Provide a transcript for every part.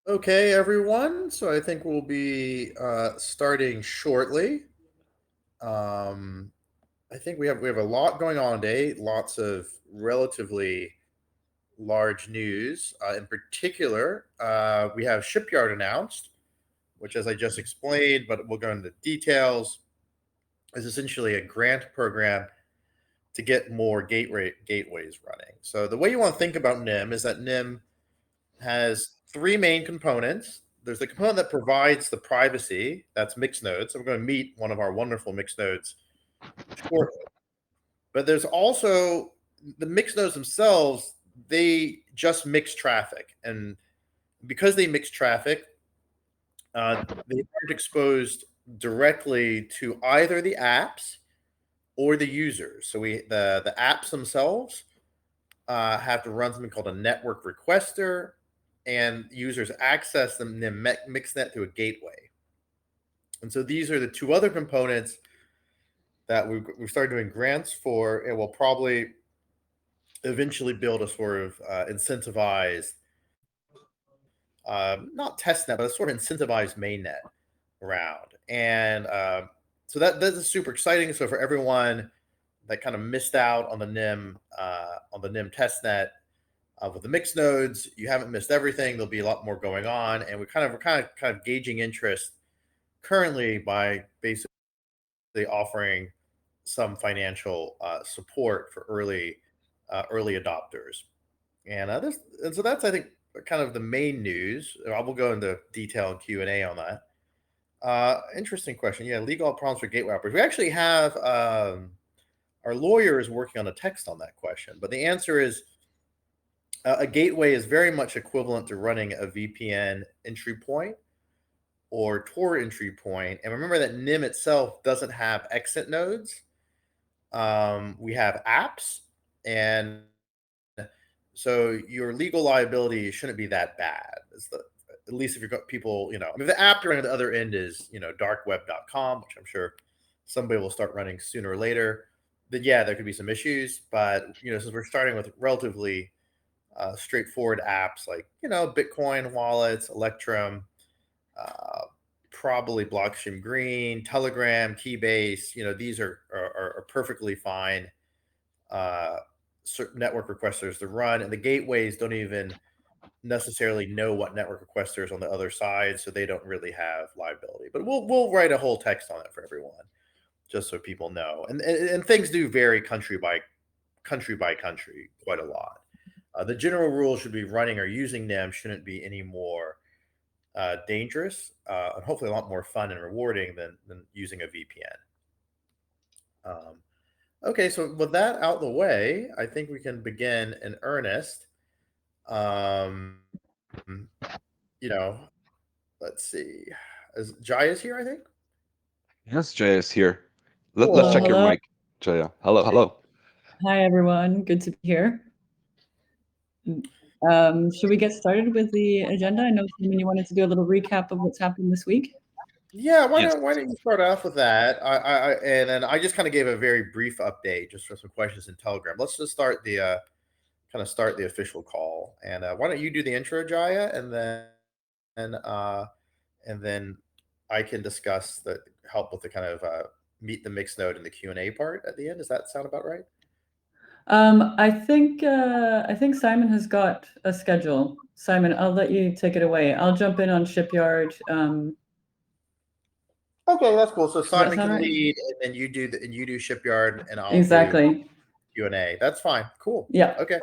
Okay, everyone. So I think we'll be starting shortly. Um, I think we have a lot going on today. Lots of relatively large news. In particular, we have Shipyard announced, which, as I just explained, but we'll go into details, is essentially a grant program to get more gateways running. So the way you want to think about Nym is that Nym has three main components. There's the component that provides the privacy, that's mixed nodes. So we're going to meet one of our wonderful mixed nodes shortly. But there's also the mixed nodes themselves, they just mix traffic. And because they mix traffic, they aren't exposed directly to either the apps or the users. So the apps themselves have to run something called a network requester, and users access them in mixnet through a gateway. And so these are the two other components that we've started doing grants for, and we'll probably eventually build a sort of incentivized, not test net, but a sort of incentivized mainnet around. And so that is super exciting. So for everyone that kind of missed out on the Nym testnet, with the mixed nodes, you haven't missed everything. There'll be a lot more going on, and we're kind of gauging interest currently by basically offering some financial support for early adopters. And so that's, I think, kind of the main news. I will go into detail and Q&A on that. Interesting question. Yeah, legal problems for gateway operators. We actually have our lawyer is working on a text on that question, but the answer is a gateway is very much equivalent to running a VPN entry point or Tor entry point. And remember that Nym itself doesn't have exit nodes. We have apps, and so your legal liability shouldn't be that bad. At least if you've got people, I mean, the app you're running at the other end is, darkweb.com, which I'm sure somebody will start running sooner or later. Then, yeah, there could be some issues. But, since we're starting with relatively straightforward apps like Bitcoin wallets, Electrum, uh, probably Blockstream Green, Telegram, Keybase. These are perfectly fine network requesters to run, and the gateways don't even necessarily know what network requester is on the other side, so they don't really have liability. But we'll write a whole text on it for everyone, just so people know. And things do vary country by country quite a lot. The general rule should be running or using them shouldn't be any more dangerous, and hopefully a lot more fun and rewarding than using a VPN. Okay, so with that out the way, I think we can begin in earnest. Um, you know, let's see. Is Jaya's here, I think? Yes, Jaya is here. Let's Cool. Hello, check your hello. mic, Jaya. Hello, hello. Hi, everyone. Good to be here. Should we get started with the agenda? I know, Simon, you wanted to do a little recap of what's happened this week. Yeah, why Yes. don't you start off with that? And then I just kind of gave a very brief update just for some questions in Telegram. Let's just start the kind of start the official call. And why don't you do the intro, Jaya, and uh, and then I can discuss the help with the kind of meet the mixed node and the Q&A part at the end. Does that sound about right? I think Simon has got a schedule. Simon, I'll let you take it away. I'll jump in on Shipyard. Okay, that's cool. So Does that Simon sound can right? lead, and then you do Shipyard, and I'll do Exactly. Q&A. That's fine. Cool. Yeah. Okay.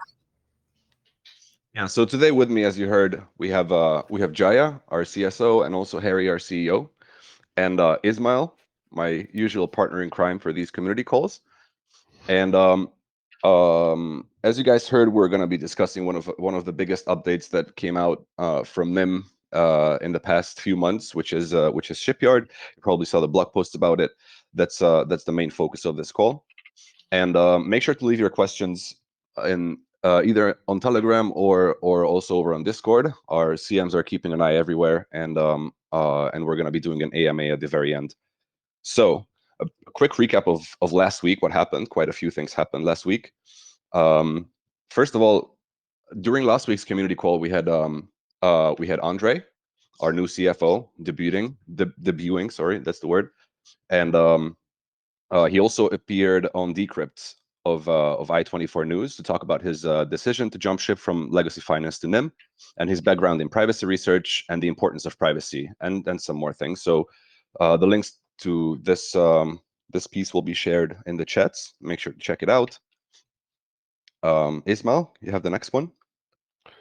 Yeah. So today with me, as you heard, we have Jaya, our CSO, and also Harry, our CEO, and Ismael, my usual partner in crime for these community calls. And as you guys heard, we're going to be discussing one of the biggest updates that came out from Nym in the past few months, which is Shipyard. You probably saw the blog post about it. That's the main focus of this call. And make sure to leave your questions in either on Telegram or also over on Discord. Our CMs are keeping an eye everywhere, and we're going to be doing an AMA at the very end. So a quick recap of last week. What happened? Quite a few things happened last week. First of all, during last week's community call, we had Andre, our new CFO, debuting. Sorry, that's the word. And he also appeared on Decrypt of I24 News to talk about his decision to jump ship from legacy finance to Nym, and his background in privacy research and the importance of privacy, and some more things. So the links to this this piece will be shared in the chats. Make sure to check it out. Ismael, you have the next one.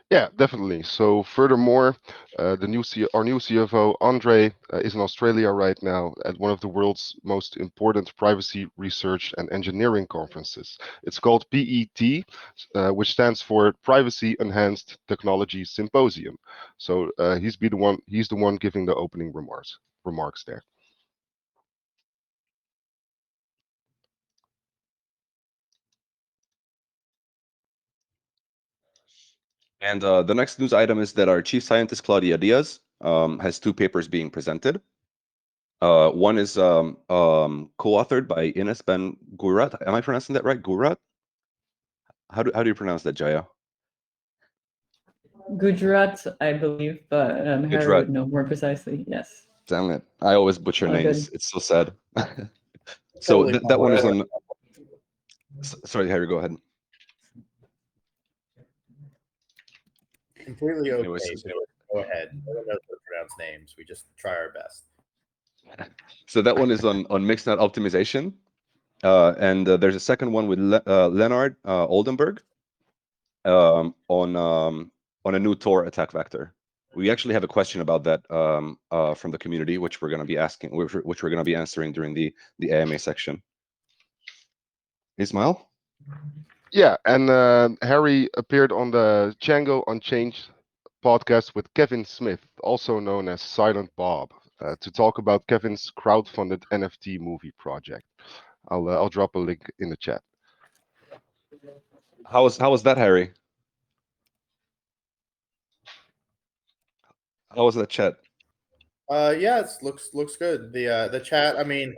Yeah, definitely. So furthermore, our new CFO, Andre, is in Australia right now at one of the world's most important privacy research and engineering conferences. It's called PET, which stands for Privacy Enhanced Technology Symposium. So he's the one giving the opening remarks there. And the next news item is that our chief scientist, Claudia Diaz, has 2 papers being presented. One is co-authored by Ines Ben Gurat. Am I pronouncing that right? Gurat? How do you pronounce that, Jaya? Gujarat, I believe, but Harry Gujarat. would know more precisely. Yes. Damn it. I always butcher Oh, names. good. It's so sad. So Totally that one is fine. on... Sorry, Harry, go ahead. Completely okay. Anyways. Go ahead. No one knows how to pronounce names. We just try our best. So that one is on mixed net optimization. And there's a second one with Leonard Oldenburg on a new Tor attack vector. We actually have a question about that from the community, which we're going to be asking, which we're going to be answering during the AMA section. Ismael? Yeah, and Harry appeared on the Django Unchanged podcast with Kevin Smith, also known as Silent Bob, to talk about Kevin's crowdfunded NFT movie project. I'll drop a link in the chat. How was that, Harry? How was that chat? Yeah, it looks good. The chat. I mean,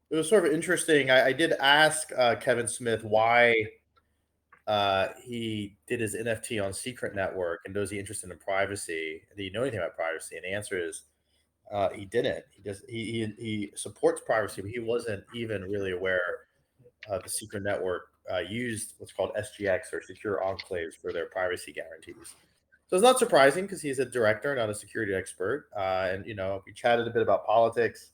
it was sort of interesting. I did ask Kevin Smith why he did his NFT on Secret Network, and was he interested in privacy? Did he know anything about privacy? And the answer is he didn't. He supports privacy, but he wasn't even really aware the Secret Network used what's called SGX, or secure enclaves, for their privacy guarantees. So it's not surprising because he's a director, not a security expert. And we chatted a bit about politics.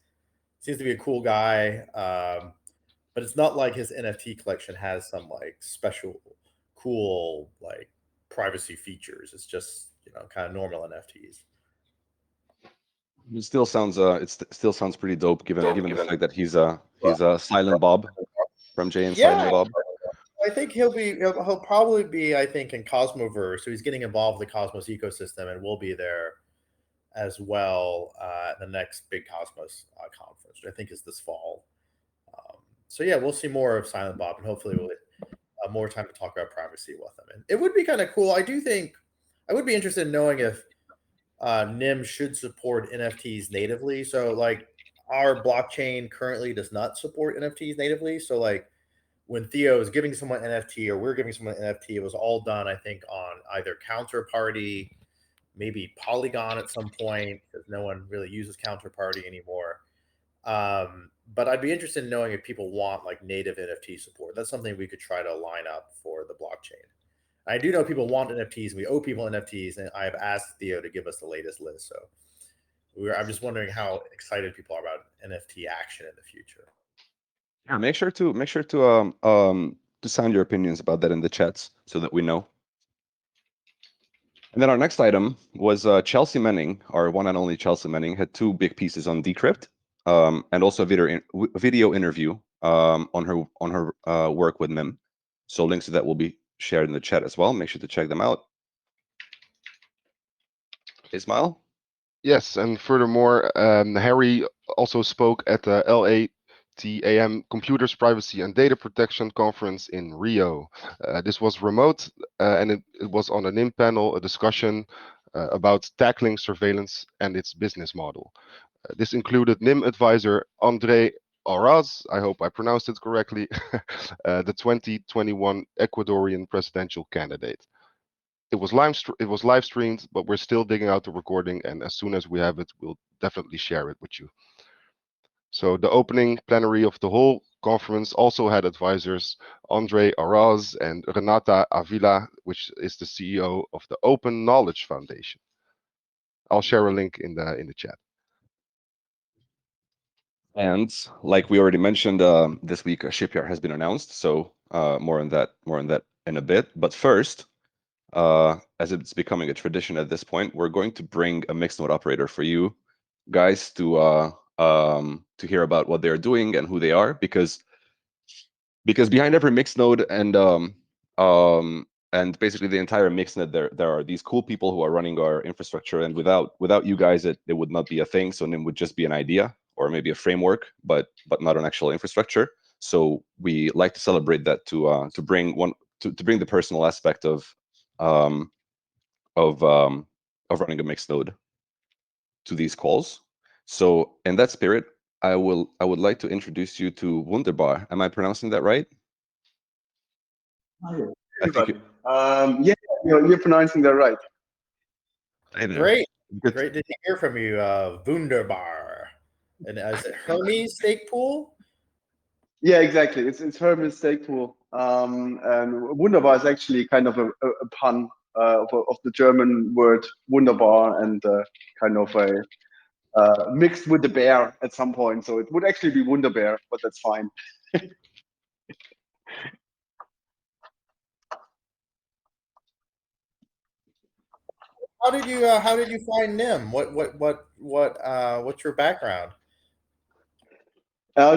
Seems to be a cool guy, but it's not like his NFT collection has some like special, cool like privacy features. It's just kind of normal NFTs. It still sounds pretty dope given the fact that he's a Silent Bob from Jay and Silent Bob. I think he'll probably be, I think, in Cosmoverse. So he's getting involved in the Cosmos ecosystem, and we'll be there as well at the next big Cosmos conference, which I think is this fall. So yeah, we'll see more of Silent Bob, and hopefully we'll get more time to talk about privacy with him. And it would be kind of cool. I do think I would be interested in knowing if Nym should support NFTs natively. So like our blockchain currently does not support NFTs natively. So like when Theo is giving someone NFT or we're giving someone NFT, it was all done, I think, on either Counterparty, maybe Polygon at some point, because no one really uses Counterparty anymore. But I'd be interested in knowing if people want like native NFT support. That's something we could try to line up for the blockchain. I do know people want NFTs. We owe people NFTs, and I have asked Theo to give us the latest list. So I'm just wondering how excited people are about NFT action in the future. Yeah, make sure to sound your opinions about that in the chats so that we know. And then our next item was Chelsea Manning, our one and only Chelsea Manning, had 2 big pieces on Decrypt, and also a video interview on her work with Nym. So links to that will be shared in the chat as well. Make sure to check them out. Ismael? Yes, and furthermore, Harry also spoke at the LATAM Computers Privacy and Data Protection Conference in Rio. This was remote, and it was on a Nym panel, a discussion about tackling surveillance and its business model. This included Nym advisor Andre Araz, I hope I pronounced it correctly, the 2021 Ecuadorian presidential candidate. it was live streamed, but we're still digging out the recording, and as soon as we have it, we'll definitely share it with you. So the opening plenary of the whole conference also had advisors Andre Araz and Renata Avila, which is the CEO of the Open Knowledge Foundation. I'll share a link in the chat. And like we already mentioned, this week Shipyard has been announced, so more on that in a bit. But first, as it's becoming a tradition at this point, we're going to bring a mixed node operator for you guys to hear about what they're doing and who they are, because behind every mixed node and basically the entire mixnet, there are these cool people who are running our infrastructure, and without you guys, it would not be a thing. So Nym would just be an idea or maybe a framework, but not an actual infrastructure. So we like to celebrate that to bring the personal aspect of running a mixed node to these calls. So in that spirit, I would like to introduce you to Wunderbaer. Am I pronouncing that right? Hi, I think everybody. Yeah, you're pronouncing that right. Great. Great to hear from you, Wunderbaer. And is it HRMS Stakepool? Yeah, exactly. It's HRMS Stakepool. And Wunderbar is actually kind of a pun of the German word Wunderbar, and kind of a mixed with the bear at some point. So it would actually be Wunderbaer, but that's fine. How did you find Nym? What's your background?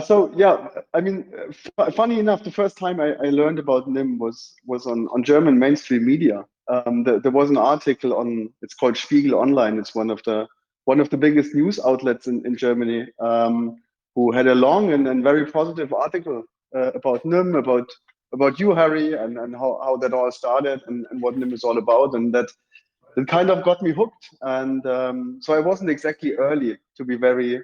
So yeah, I mean, funny enough, the first time I learned about Nym was on German mainstream media. There was an article on, it's called Spiegel Online. It's one of the biggest news outlets in Germany, who had a long and very positive article about Nym, about you, Harry, and how that all started, and what Nym is all about, and that kind of got me hooked. And so I wasn't exactly early, to be very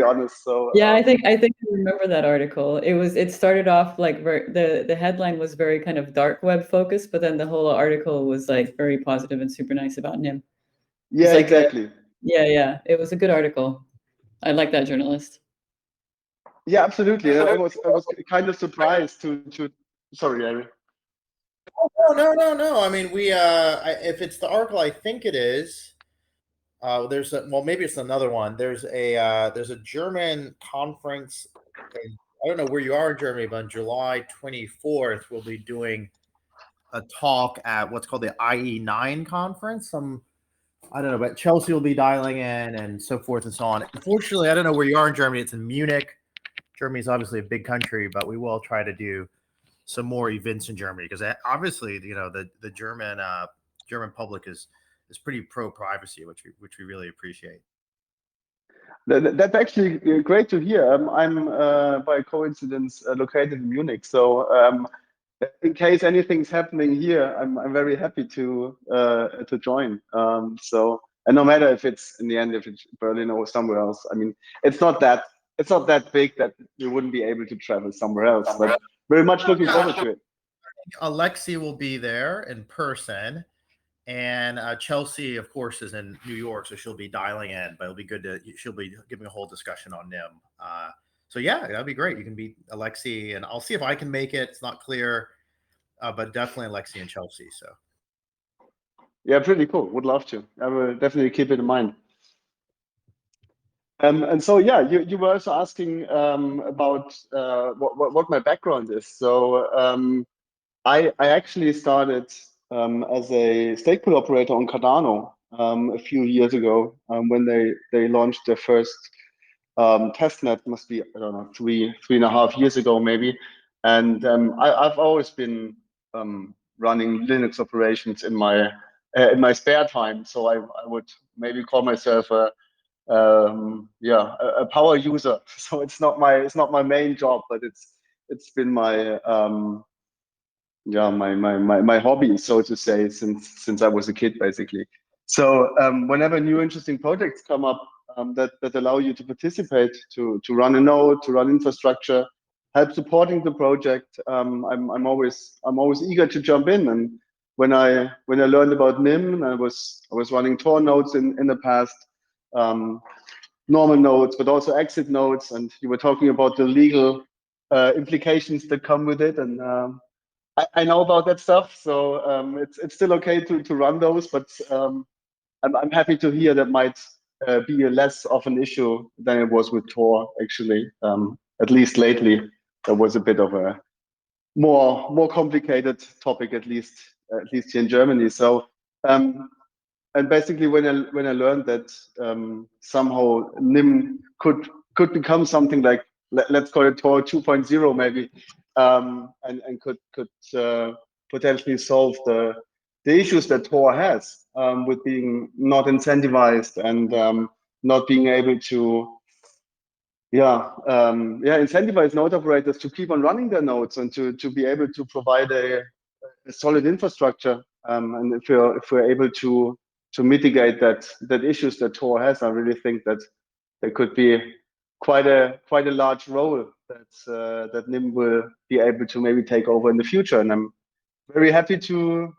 honest. So yeah, I think I remember that article. It started off like the headline was very kind of dark web focused, but then the whole article was like very positive and super nice about Nym. yeah, like exactly. Yeah, it was a good article. I like that journalist. Yeah, absolutely. I was kind of surprised to sorry, Harry. Oh, no. I mean, if it's the article, I think it is. Maybe it's another one. There's a German conference. I don't know where you are in Germany, but on July 24th, we'll be doing a talk at what's called the IE9 conference. I don't know, but Chelsea will be dialing in and so forth and so on. Unfortunately, I don't know where you are in Germany. It's in Munich. Germany is obviously a big country, but we will try to do some more events in Germany, because obviously, the German public is pretty pro privacy, which we really appreciate. That's actually great to hear. I'm by coincidence located in Munich, so in case anything's happening here, I'm very happy to join. So, and no matter if it's in the end, if it's Berlin or somewhere else, I mean, it's not that big that we wouldn't be able to travel somewhere else. But very much looking forward to it. Alexi will be there in person, and Chelsea, of course, is in New York, so she'll be dialing in. But it'll be good she'll be giving a whole discussion on Nym. So yeah, that'd be great. You can be Alexi, and I'll see if I can make it. It's not clear, but definitely Alexi and Chelsea. So yeah, pretty cool. Would love to. I will definitely keep it in mind. And so yeah, you were also asking about what my background is. So I actually started as a Stakepool operator on Cardano a few years ago, when they launched their first testnet. Must be, I don't know, 3.5 years ago maybe. And I've always been running Linux operations in my spare time. So I would maybe call myself a power user. So it's not my main job, but it's been my my hobby, so to say, since I was a kid, basically. So whenever new interesting projects come up that allow you to participate, to run a node, to run infrastructure, help supporting the project, I'm always eager to jump in when I learned about Nym, I was running Tor nodes in the past, normal nodes, but also exit nodes, and you were talking about the legal implications that come with it, and I know about that stuff, so it's still okay to run those, but I'm happy to hear that might be less of an issue than it was with Tor, actually. At least lately, there was a bit of a more complicated topic, at least here in Germany. So and basically when I learned that somehow Nym could become something like, let's call it Tor 2.0 maybe, and could potentially solve the issues that Tor has with being not incentivized and not being able to incentivize node operators to keep on running their nodes and to be able to provide a solid infrastructure. And if we're able to mitigate that issues that Tor has, I really think that there could be quite a large role that Nym will be able to maybe take over in the future. And I'm very happy to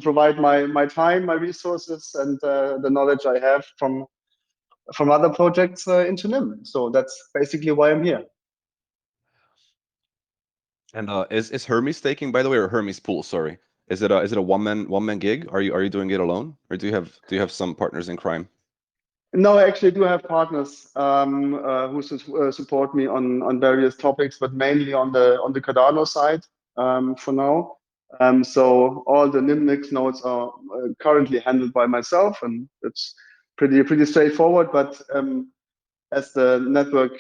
provide my time, my resources, and the knowledge I have from other projects into Nym. So that's basically why I'm here. And is Hermes staking, by the way, or Hermes pool? Sorry, is it a one man gig? Are you doing it alone, or do you have some partners in crime? No, I actually do have partners who support me on various topics, but mainly on the Cardano side for now. So all the Nym mix nodes are currently handled by myself, and it's pretty straightforward. But as the network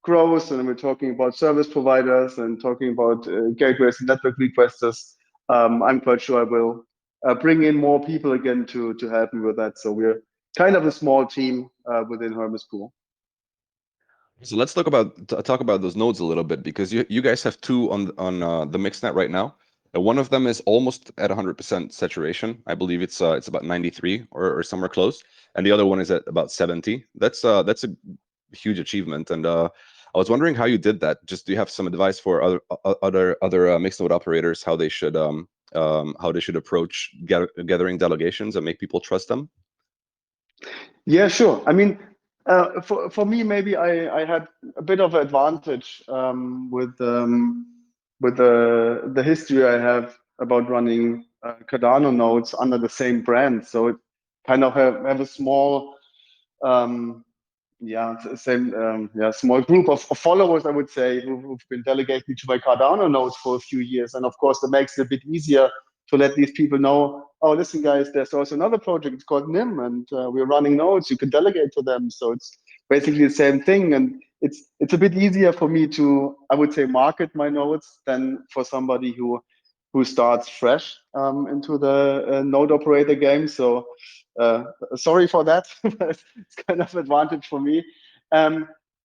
grows, and we're talking about service providers and talking about gateways and network requesters, I'm quite sure I will bring in more people again to help me with that. So we're kind of a small team within Hermes Pool. So let's talk about those nodes a little bit, because you guys have two on the mixnet right now. One of them is almost at 100% saturation. I believe it's about 93 or somewhere close, and the other one is at about 70. That's a huge achievement, and I was wondering how you did that. Just do you have some advice for other mixed node operators how they should approach gathering delegations and make people trust them? Yeah, sure. I mean, for me, maybe I had a bit of an advantage with the history I have about running Cardano nodes under the same brand. So it kind of have a small small group of followers, I would say, who've been delegated to my Cardano nodes for a few years. And of course, that makes it a bit easier to let these people know, oh, listen, guys, there's also another project. It's called Nym, and we're running nodes. You can delegate to them. So it's basically the same thing. And it's a bit easier for me to, I would say, market my nodes than for somebody who starts fresh into the node operator game. So sorry for that. It's kind of advantage for me.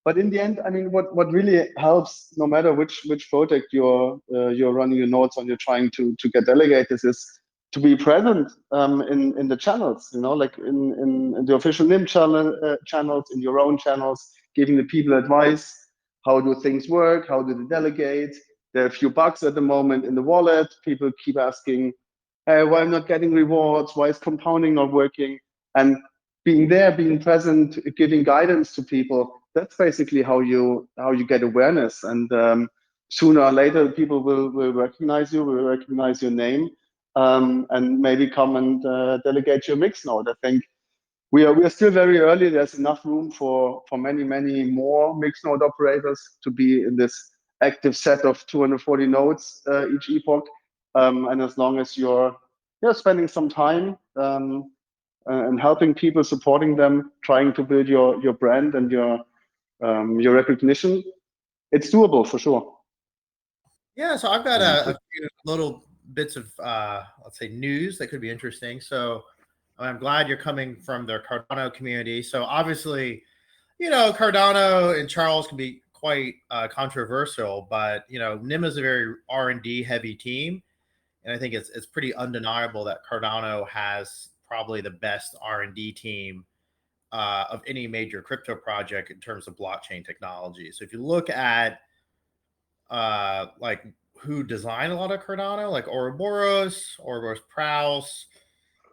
But in the end, I mean, what really helps, no matter which project you're running your nodes on, you're trying to get delegators, is to be present in the channels. You know, like in the official Nym channels, in your own channels, giving the people advice. How do things work? How do they delegate? There are a few bugs at the moment in the wallet. People keep asking, hey, why I'm not getting rewards? Why is compounding not working? And being there, being present, giving guidance to people, that's basically how you get awareness. And sooner or later, people will recognize you, will recognize your name, and maybe come and delegate your mix node. I think we are still very early. There's enough room for many more mixed node operators to be in this active set of 240 nodes each epoch. And as long as you're spending some time and helping people, supporting them, trying to build your brand and your recognition, it's doable for sure. Yeah, so I've got a few little bits of let's say news that could be interesting. So I'm glad you're coming from the Cardano community. So obviously, Cardano and Charles can be quite controversial, but Nym is a very R&D heavy team, and I think it's pretty undeniable that Cardano has probably the best R&D team of any major crypto project in terms of blockchain technology. So if you look at like who design a lot of Cardano, like Ouroboros Prouse.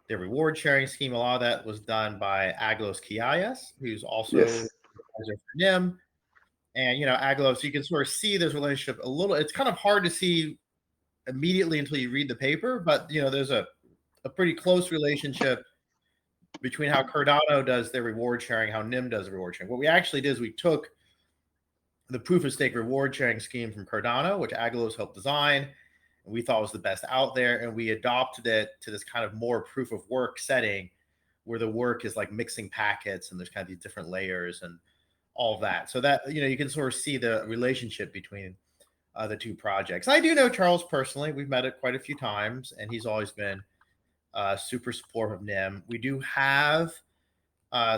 Their reward sharing scheme, a lot of that was done by Aglos Kiayas, who's also Yes. advisor for Nym. And Aglos, you can sort of see this relationship a little. It's kind of hard to see immediately until you read the paper, but there's a pretty close relationship between how Cardano does their reward sharing, how Nym does the reward sharing. What we actually did is we took the proof of stake reward sharing scheme from Cardano, which Aglos helped design, and we thought was the best out there, and we adopted it to this kind of more proof of work setting where the work is like mixing packets and there's kind of these different layers and all of that. So that you can sort of see the relationship between the two projects. I do know Charles personally. We've met it quite a few times, and he's always been super supportive of Nym. We do have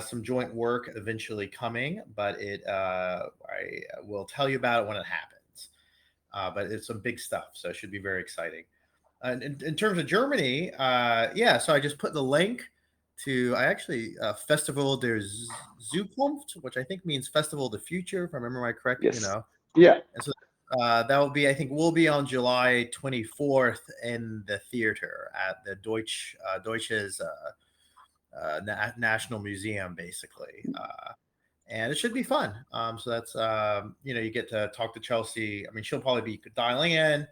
some joint work eventually coming, but I will tell you about it when it happens. But it's some big stuff, so it should be very exciting. In terms of Germany, so I just put the link to Festival der Zukunft, which I think means Festival of the Future, if I remember my correct. Yes. Yeah. And so that will be, I think, will be on July 24th in the theater at the Deutsches National Museum, basically. And it should be fun. So that's, you get to talk to Chelsea. I mean, she'll probably be dialing in,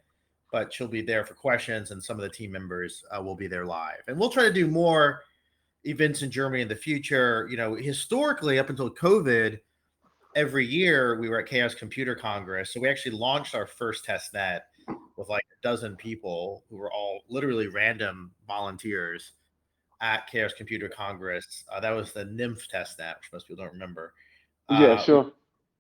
but she'll be there for questions, and some of the team members will be there live. And we'll try to do more events in Germany in the future. Historically, up until COVID, every year we were at Chaos Computer Congress. So we actually launched our first test net with like a dozen people who were all literally random volunteers at Chaos Computer Congress. That was the NYMF test net, which most people don't remember. Yeah, sure.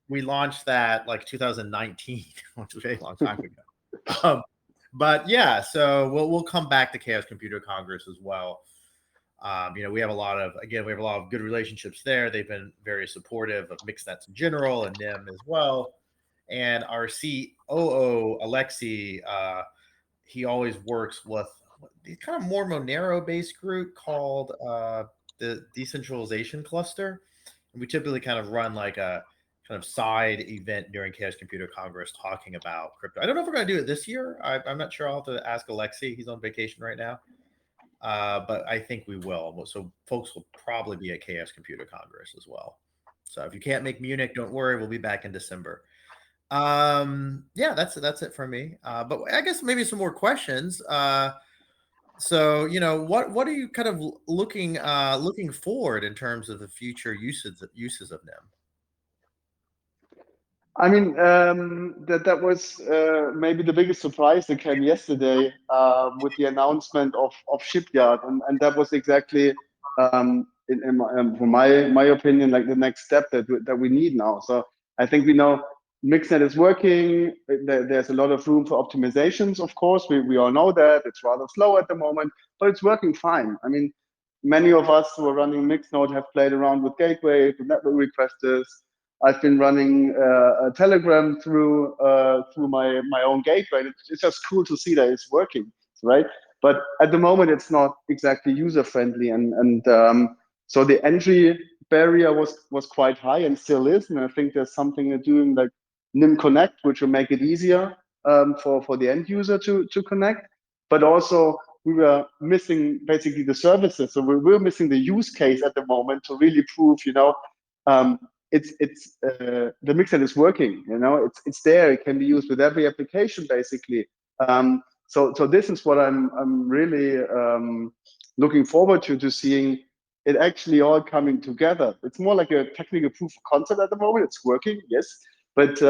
We launched that like 2019, which was a very long time ago. But yeah, so we'll come back to Chaos Computer Congress as well. We have a lot of good relationships there. They've been very supportive of mixed-nets in general and Nym as well. And our COO, Alexei, he always works with the kind of more Monero-based group called the Decentralization Cluster. And we typically kind of run like a kind of side event during Chaos Computer Congress talking about crypto. I don't know if we're going to do it this year. I'm not sure. I'll have to ask Alexei. He's on vacation right now. But I think we will. So folks will probably be at Chaos Computer Congress as well. So if you can't make Munich, don't worry. We'll be back in December. That's it for me. But I guess maybe some more questions. So what are you kind of looking forward in terms of the future uses of Nym? I mean, that was maybe the biggest surprise that came yesterday with the announcement of Shipyard, and that was exactly, from my opinion, like the next step that we need now. So I think we know Mixnet is working. There's a lot of room for optimizations, of course. We all know that it's rather slow at the moment, but it's working fine. I mean, many of us who are running Mixnode have played around with gateway, with network requesters. I've been running a Telegram through my own gateway. It's just cool to see that it's working, right? But at the moment, it's not exactly user friendly, and so the entry barrier was quite high and still is. And I think there's something they're doing like Nym Connect, which will make it easier for the end user to connect. But also we were missing basically the services, so we're missing the use case at the moment to really prove, the Mixnet is working. It's there. It can be used with every application basically. So this is what I'm really looking forward to seeing it actually all coming together. It's more like a technical proof of concept at the moment. It's working, yes, but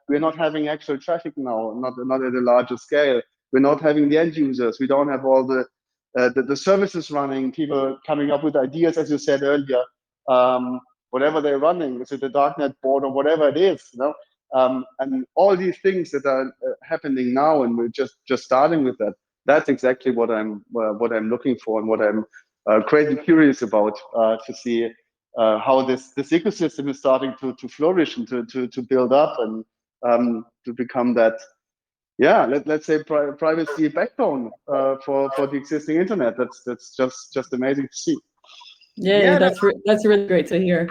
we're not having actual traffic now, not at a larger scale. We're not having the end users. We don't have all the services running, people coming up with ideas, as you said earlier. Whatever they're running, is it a darknet board or whatever it is, and all these things that are happening now, and we're just starting with that. That's exactly what I'm looking for, and what I'm crazy curious about to see how this ecosystem is starting to flourish and to build up and to become that, let's say privacy backbone for the existing internet. That's just amazing to see. Yeah, that's really great to hear.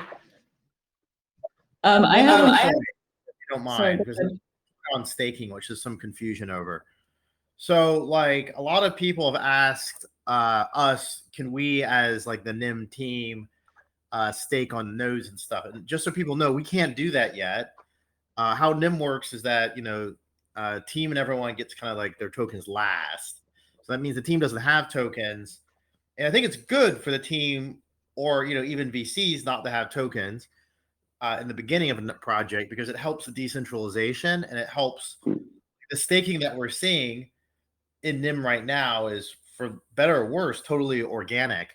I have if you don't mind, because on staking, which is some confusion over. So like a lot of people have asked us, can we as like the Nym team stake on nodes and stuff? And just so people know, we can't do that yet. How Nym works is that, team and everyone gets kind of like their tokens last. So that means the team doesn't have tokens. And I think it's good for the team or, even VCs not to have tokens in the beginning of a project, because it helps the decentralization and it helps the staking that we're seeing in Nym right now is, for better or worse, totally organic.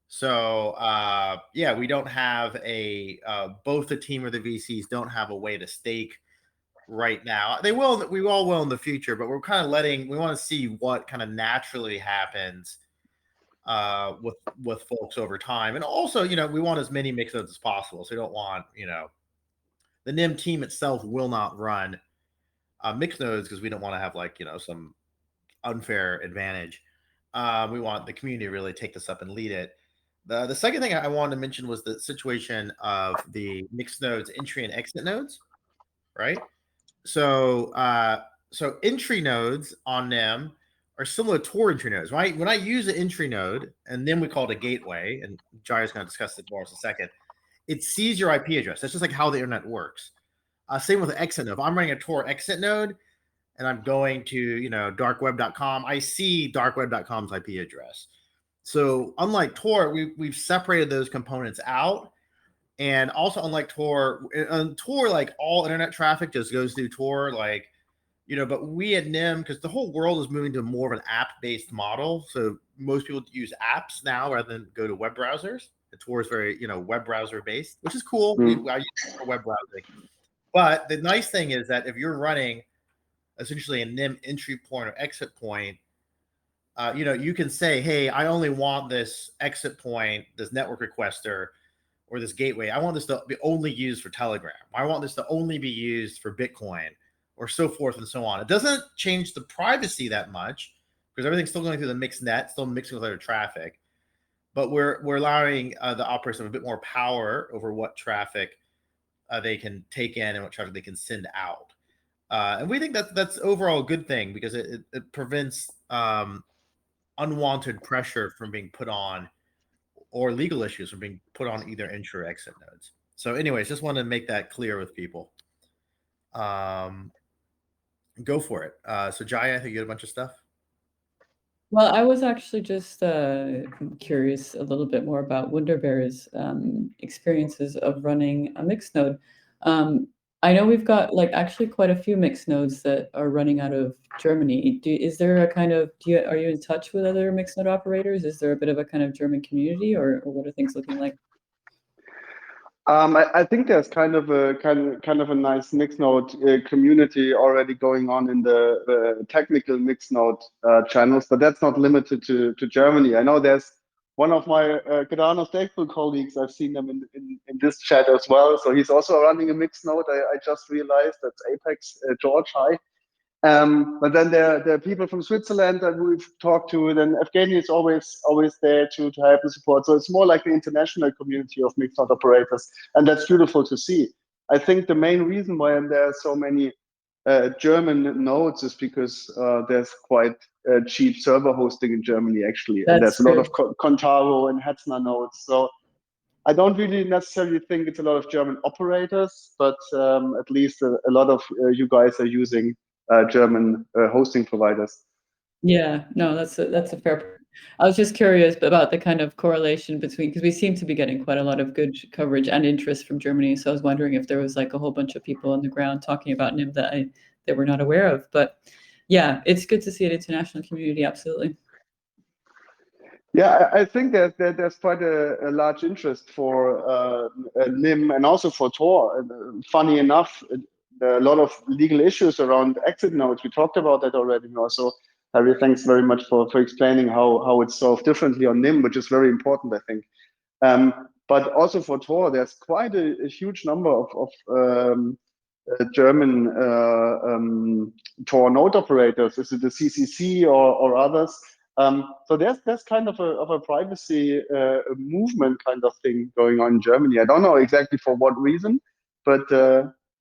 So we don't have a both the team or the VCs don't have a way to stake right now. They will, we all will in the future, but we're kind of we want to see what kind of naturally happens with folks over time. And also, we want as many mixed nodes as possible. So we don't want, the Nym team itself will not run mixed nodes because we don't want to have like, some unfair advantage. We want the community to really take this up and lead it. The second thing I wanted to mention was the situation of the mixed nodes entry and exit nodes, right? So so entry nodes on Nym are similar to Tor entry nodes. When I use an entry node, and then we call it a gateway, and Jaya's going to discuss it more in a second, it sees your IP address. That's just like how the internet works. Same with the exit node. If I'm running a Tor exit node and I'm going to, darkweb.com, I see darkweb.com's IP address. So unlike Tor, we've separated those components out. And also unlike Tor, like all internet traffic just goes through Tor, like, but we at Nym, because the whole world is moving to more of an app-based model. So most people use apps now rather than go to web browsers. The Tor is very, web browser based, which is cool. I use it for web browsing. But the nice thing is that if you're running essentially a Nym entry point or exit point, you can say, hey, I only want this exit point, this network requester, or this gateway. I want this to be only used for Telegram. I want this to only be used for Bitcoin, or so forth and so on. It doesn't change the privacy that much because everything's still going through the mixed net, still mixing with other traffic. But we're allowing the operators a bit more power over what traffic they can take in and what traffic they can send out. And we think that's overall a good thing because it prevents unwanted pressure from being put on, or legal issues from being put on either entry or exit nodes. So anyways, just want to make that clear with people. Go for it. So Jaya, I think you had a bunch of stuff. Well, I was actually just curious a little bit more about Wunderbaer's experiences of running a mixed node. I know we've got like actually quite a few mixed nodes that are running out of Germany. Is there a kind of, are you in touch with other mixed node operators? Is there a bit of a kind of German community, or what are things looking like? I think there's kind of a nice mixed node community already going on in the technical mixed node channels, but that's not limited to Germany. I know there's one of my HRMS Stakepool colleagues. I've seen them in this chat as well. So he's also running a mixed node. I just realized that's Apex George. Hi. But then there are people from Switzerland that we've talked to. Then Evgeny is always there to help and support. So it's more like the international community of mixed node operators, and that's beautiful to see. I think the main reason why there are so many German nodes is because there's quite cheap server hosting in Germany actually, and there's a lot of Contaro and Hetzner nodes. So I don't really necessarily think it's a lot of German operators, but at least a lot of you guys are using German hosting providers. Yeah, no, that's a fair point. I was just curious about the kind of correlation between, because we seem to be getting quite a lot of good coverage and interest from Germany. So I was wondering if there was like a whole bunch of people on the ground talking about Nym that we're not aware of. But yeah, it's good to see an international community. Absolutely. Yeah, I think that there's quite a large interest for Nym and also for Tor. Funny enough, there are a lot of legal issues around exit nodes. We talked about that already. Also, Harry, thanks very much for explaining how it's solved differently on Nym, which is very important, I think. But also for Tor, there's quite a huge number of German Tor node operators. Is it the CCC or others? So there's kind of a privacy movement kind of thing going on in Germany. I don't know exactly for what reason, but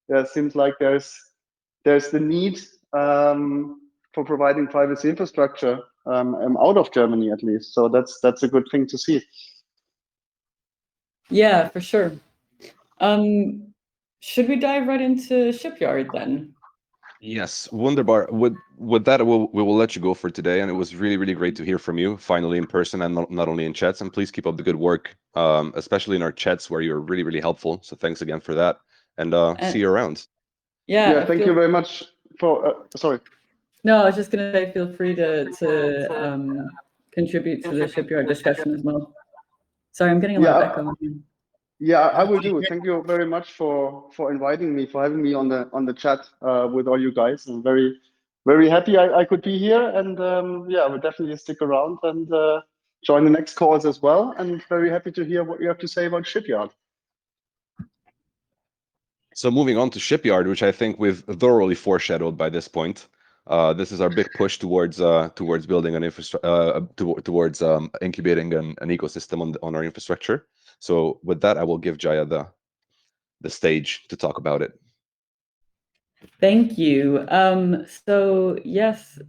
it seems like there's there's the need for providing privacy infrastructure out of Germany at least. So that's a good thing to see. Yeah, for sure. Should we dive right into Shipyard then? Yes, Wunderbaer. With that, we will let you go for today, and it was really, really great to hear from you finally in person and not only in chats. And please keep up the good work, especially in our chats where you're really, really helpful. So thanks again for that, and see you around. Yeah, thank you very much for. Sorry. No, I was just gonna say, feel free to contribute to the Shipyard discussion as well. Sorry, I'm getting a lot of echo. Yeah, I will do. Thank you very much for inviting me, for having me on the chat with all you guys. I'm very, very happy I could be here, and yeah, I will definitely stick around and join the next calls as well. And very happy to hear what you have to say about Shipyard. So moving on to Shipyard, which I think we've thoroughly foreshadowed by this point. This is our big push towards building an infrastructure, towards incubating an ecosystem on our infrastructure. So with that, I will give Jaya the stage to talk about it. Thank you. So yes,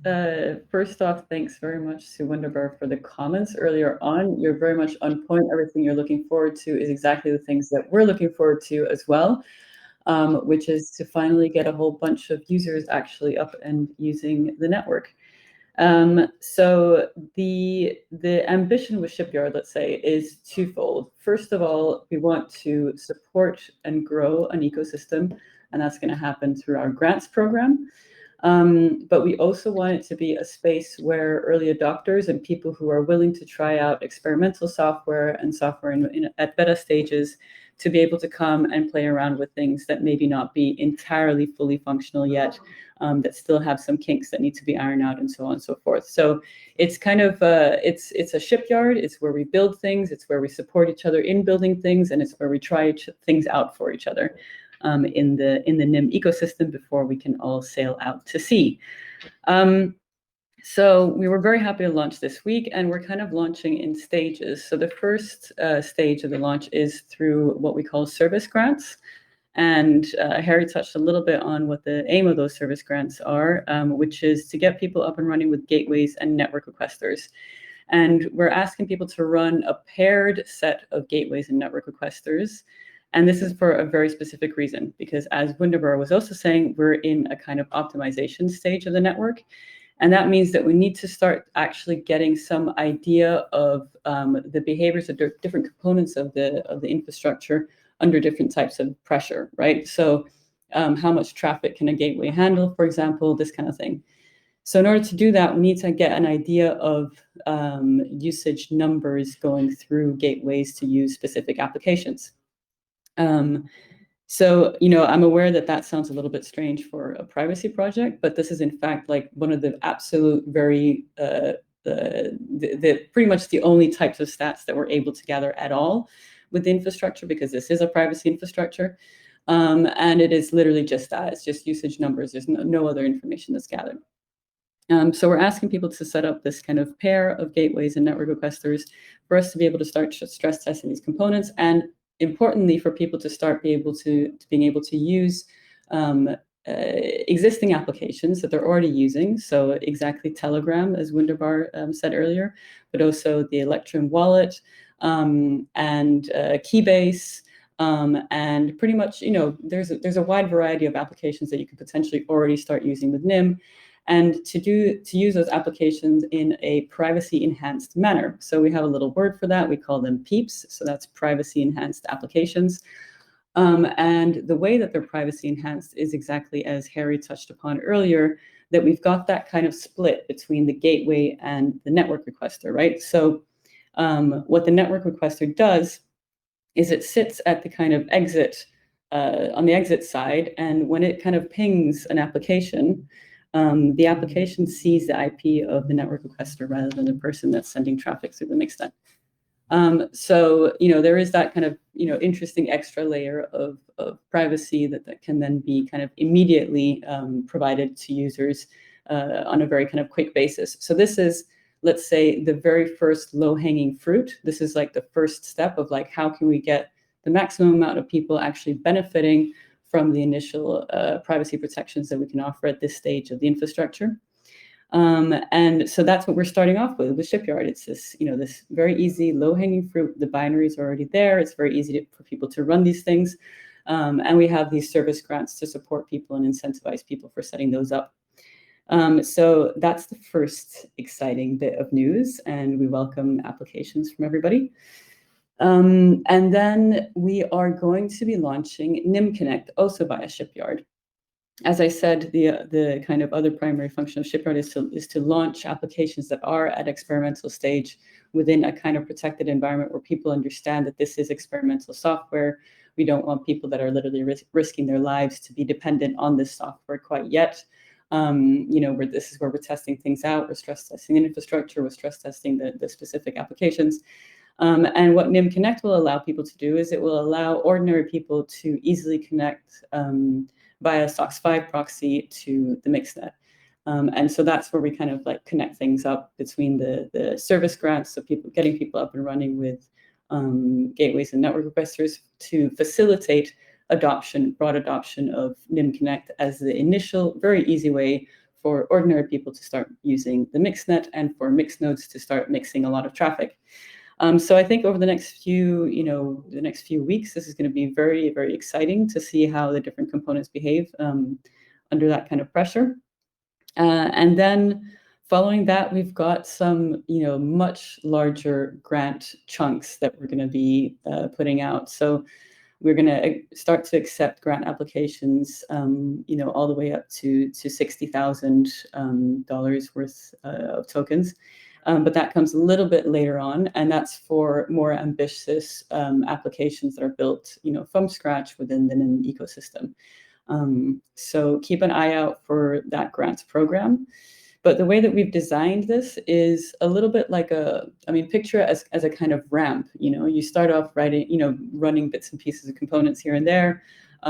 first off, thanks very much to Wunderbaer for the comments earlier on. You're very much on point. Everything you're looking forward to is exactly the things that we're looking forward to as well, which is to finally get a whole bunch of users actually up and using the network. So the ambition with Shipyard, let's say, is twofold. First of all, we want to support and grow an ecosystem, and that's going to happen through our grants program. But we also want it to be a space where early adopters and people who are willing to try out experimental software and software at beta stages to be able to come and play around with things that maybe not be entirely fully functional yet, that still have some kinks that need to be ironed out, and so on and so forth. So it's kind of it's a shipyard. It's where we build things. It's where we support each other in building things, and it's where we try things out for each other in the Nym ecosystem before we can all sail out to sea. So we were very happy to launch this week, and we're kind of launching in stages. So the first stage of the launch is through what we call service grants. And Harry touched a little bit on what the aim of those service grants are, which is to get people up and running with gateways and network requesters. And we're asking people to run a paired set of gateways and network requesters. And this is for a very specific reason, because as Wunderbaer was also saying, we're in a kind of optimization stage of the network. And that means that we need to start actually getting some idea of the behaviors of different components of the infrastructure under different types of pressure, right? So how much traffic can a gateway handle, for example, this kind of thing. So in order to do that, we need to get an idea of usage numbers going through gateways to use specific applications. So, you know, I'm aware that that sounds a little bit strange for a privacy project, but this is in fact like one of the absolute very, pretty much the only types of stats that we're able to gather at all with the infrastructure, because this is a privacy infrastructure. And it is literally just that, it's just usage numbers. There's no other information that's gathered. So we're asking people to set up this kind of pair of gateways and network requesters for us to be able to start stress testing these components, and importantly, for people to start being able to use existing applications that they're already using. So exactly Telegram, as Wunderbaer said earlier, but also the Electrum wallet and Keybase. And pretty much, you know, there's a wide variety of applications that you could potentially already start using with Nym, and to use those applications in a privacy enhanced manner. So we have a little word for that. We call them PEEPs. So that's privacy enhanced applications. And the way that they're privacy enhanced is exactly as Harry touched upon earlier, that we've got that kind of split between the gateway and the network requester, right? So what the network requester does is it sits at the kind of exit, on the exit side, and when it kind of pings an application, the application sees the IP of the network requester rather than the person that's sending traffic through the mixnet. So, you know, there is that kind of, you know, interesting extra layer of privacy that can then be kind of immediately provided to users on a very kind of quick basis. So this is, let's say, the very first low-hanging fruit. This is like the first step of like, how can we get the maximum amount of people actually benefiting from the initial privacy protections that we can offer at this stage of the infrastructure. And so that's what we're starting off with Shipyard. It's this, this very easy, low-hanging fruit. The binaries are already there. It's very easy for people to run these things. And we have these service grants to support people and incentivize people for setting those up. So that's the first exciting bit of news, and we welcome applications from everybody. And then we are going to be launching Nym Connect, also by a Shipyard. As I said, the kind of other primary function of Shipyard is to launch applications that are at experimental stage within a kind of protected environment where people understand that this is experimental software. We don't want people that are literally risking their lives to be dependent on this software quite yet. Where this is where we're testing things out. We're stress testing the infrastructure. We're stress testing the specific applications. And what Nym Connect will allow people to do is it will allow ordinary people to easily connect via SOCKS 5 proxy to the mixnet. And so that's where we kind of like connect things up between the service grants, so getting people up and running with gateways and network requesters to facilitate broad adoption of Nym Connect as the initial, very easy way for ordinary people to start using the mixnet and for mixed nodes to start mixing a lot of traffic. So I think over the next few weeks, this is going to be very, very exciting to see how the different components behave under that kind of pressure. And then following that, we've got some, much larger grant chunks that we're going to be putting out. So we're going to start to accept grant applications, all the way up to $60,000 worth of tokens. But that comes a little bit later on, and that's for more ambitious applications that are built, from scratch within the Nym ecosystem. So keep an eye out for that grants program. But the way that we've designed this is a little bit like picture it as a kind of ramp. You start off running bits and pieces of components here and there.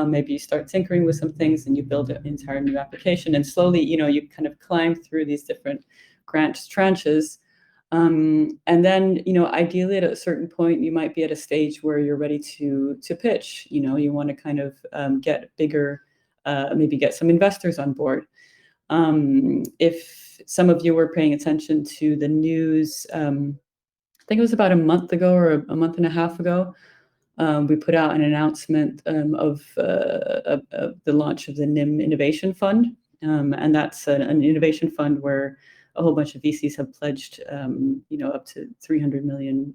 Maybe you start tinkering with some things and you build an entire new application. And slowly, you kind of climb through these different grant tranches. And then, ideally at a certain point, you might be at a stage where you're ready to pitch. You want to kind of get bigger, maybe get some investors on board. If some of you were paying attention to the news, I think it was about a month ago or a month and a half ago, we put out an announcement of the launch of the Nym Innovation Fund. And that's an innovation fund where a whole bunch of VCs have pledged, up to $300 million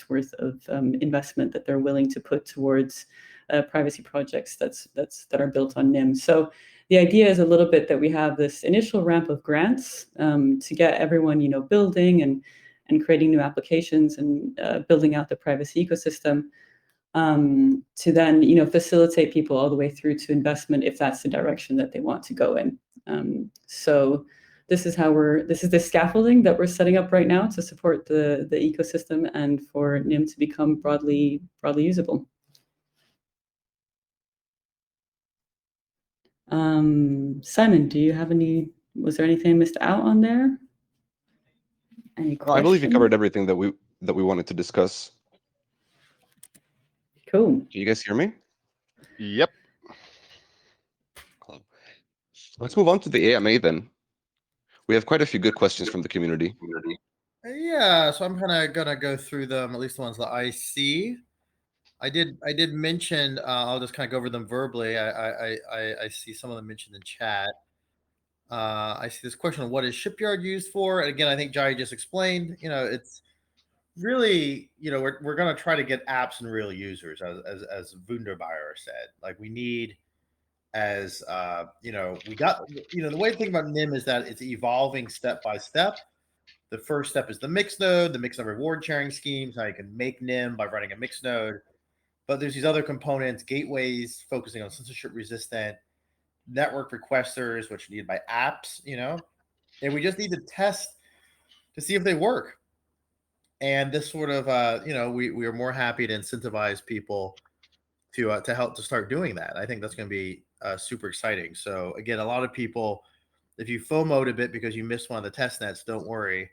worth of investment that they're willing to put towards privacy projects that are built on Nym. So the idea is a little bit that we have this initial ramp of grants to get everyone, building and creating new applications and building out the privacy ecosystem, to then, facilitate people all the way through to investment if that's the direction that they want to go in. So this is the scaffolding that we're setting up right now to support the ecosystem and for Nym to become broadly usable. Simon, was there anything I missed out on there? Any questions? I believe you covered everything that we wanted to discuss. Cool. Do you guys hear me? Yep. Let's move on to the AMA then. We have quite a few good questions from the community. Yeah, so I'm kind of gonna go through them, at least the ones that I see. I did mention. I'll just kind of go over them verbally. I see some of them mentioned in chat. I see this question of what is Shipyard used for? And again, I think Jaya just explained. It's really, we're gonna try to get apps and real users, as Wunderbaer said. Like we need. As we got, the way to think about Nym is that it's evolving step by step. The first step is the mixed node reward sharing schemes. How you can make Nym by running a mixed node. But there's these other components, gateways focusing on censorship resistant, network requesters, which are needed by apps, and we just need to test to see if they work. And this sort of, we are more happy to incentivize people to help to start doing that. I think that's going to be super exciting. So again, a lot of people, if you FOMO'd a bit because you missed one of the test nets, don't worry.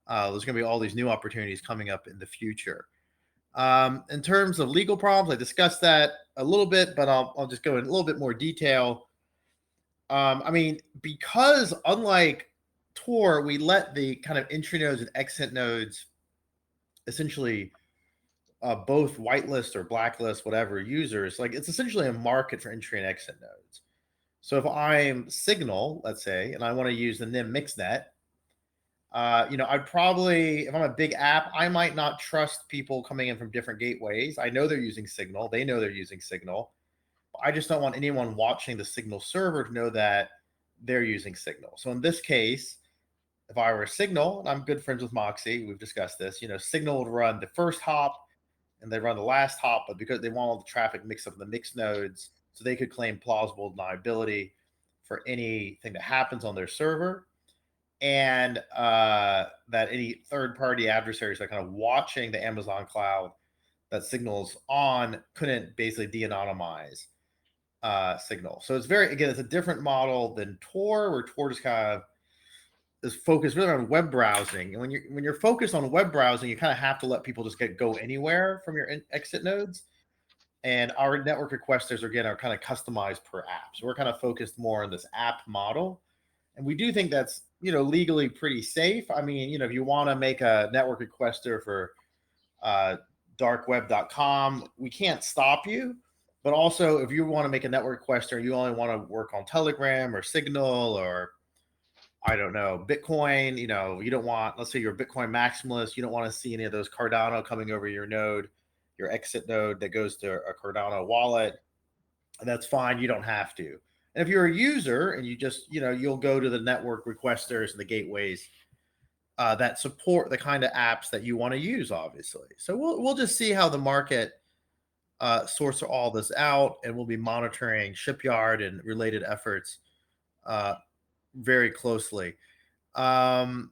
There's going to be all these new opportunities coming up in the future. In terms of legal problems, I discussed that. a little bit, but I'll just go in a little bit more detail. I mean, because unlike Tor, we let the kind of entry nodes and exit nodes essentially both whitelist or blacklist whatever users. Like it's essentially a market for entry and exit nodes. So if I'm Signal, let's say, and I want to use the Nym mixnet, I'd probably, if I'm a big app, I might not trust people coming in from different gateways. I know they're using Signal. They know they're using Signal. I just don't want anyone watching the Signal server to know that they're using Signal. So in this case, if I were a Signal, and I'm good friends with Moxie, we've discussed this, Signal would run the first hop and they run the last hop, but because they want all the traffic mixed up in the mixed nodes, so they could claim plausible deniability for anything that happens on their server. And that any third-party adversaries that are kind of watching the Amazon cloud that Signal's on couldn't basically de-anonymize Signal. So it's it's a different model than Tor, where Tor just kind of is focused really on web browsing. And when you're focused on web browsing, you kind of have to let people just go anywhere from your exit nodes. And our network requesters are kind of customized per app. So we're kind of focused more on this app model. And we do think that's, legally pretty safe. I mean, if you want to make a network requester for darkweb.com, we can't stop you. But also, if you want to make a network requester, you only want to work on Telegram or Signal or, I don't know, Bitcoin, you don't want, let's say you're a Bitcoin maximalist, you don't want to see any of those Cardano coming over your node, your exit node that goes to a Cardano wallet. And that's fine. You don't have to. And if you're a user and you just, you'll go to the network requesters and the gateways that support the kind of apps that you want to use, obviously. So we'll just see how the market sorts all this out, and we'll be monitoring Shipyard and related efforts very closely. It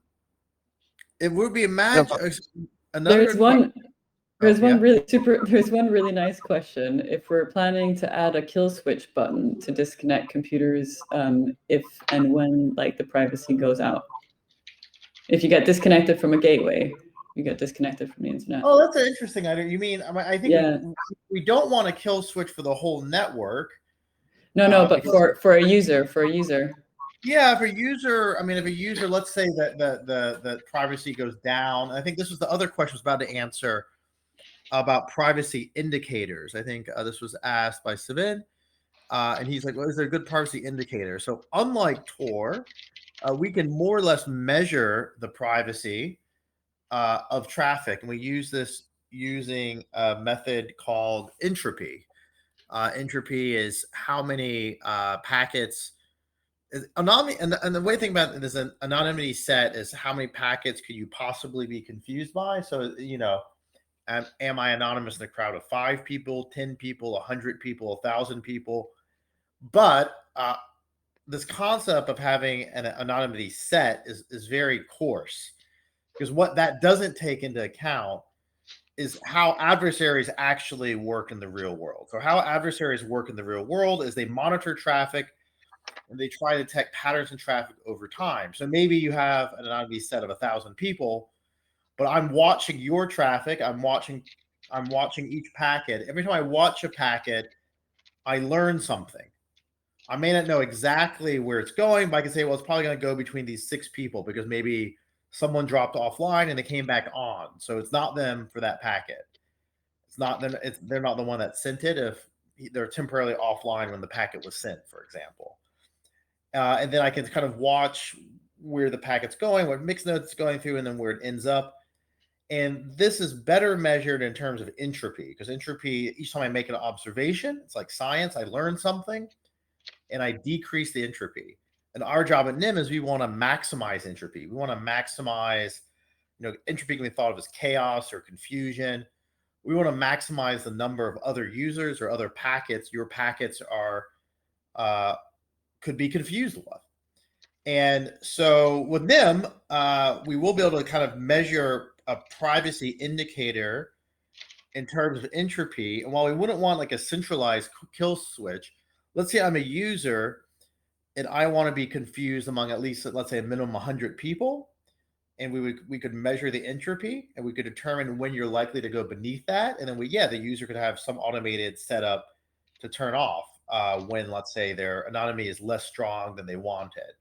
would be another. There's one really nice question. If we're planning to add a kill switch button to disconnect computers, if and when the privacy goes out, if you get disconnected from a gateway, you get disconnected from the internet. Oh, that's an interesting idea. You mean, I think we don't want a kill switch for the whole network. No, but for a user, Yeah, for a user, I mean, if a user, let's say that the privacy goes down. I think this was the other question I was about to answer about privacy indicators. I think this was asked by Savin, and he's like, well, is there a good privacy indicator? So unlike Tor, we can more or less measure the privacy of traffic, and we use this using a method called entropy. Entropy is how many packets, anonymity, and the way to think about it is an anonymity set is how many packets could you possibly be confused by. So, am I anonymous in a crowd of 5 people, 10 people, 100 people, 1,000 people? But this concept of having an anonymity set is very coarse, because what that doesn't take into account is how adversaries actually work in the real world. So how adversaries work in the real world is they monitor traffic and they try to detect patterns in traffic over time. So maybe you have an anonymity set of 1,000 people, but I'm watching your traffic. I'm watching each packet. Every time I watch a packet, I learn something. I may not know exactly where it's going, but I can say, well, it's probably going to go between these 6 people because maybe someone dropped offline and they came back on. So it's not them for that packet. It's not them. They're not the one that sent it if they're temporarily offline when the packet was sent, for example. And then I can kind of watch where the packet's going, what mixed node it's going through, and then where it ends up. And this is better measured in terms of entropy, because entropy, each time I make an observation, it's like science. I learn something and I decrease the entropy. And our job at Nym is we want to maximize entropy. We want to maximize, entropy can be thought of as chaos or confusion. We want to maximize the number of other users or other packets your packets are could be confused with. And so with Nym, we will be able to kind of measure a privacy indicator in terms of entropy. And while we wouldn't want like a centralized kill switch, let's say I'm a user and I want to be confused among at least, let's say, a minimum 100 people, and we could measure the entropy and we could determine when you're likely to go beneath that. And then the user could have some automated setup to turn off when, let's say, their anonymity is less strong than they wanted.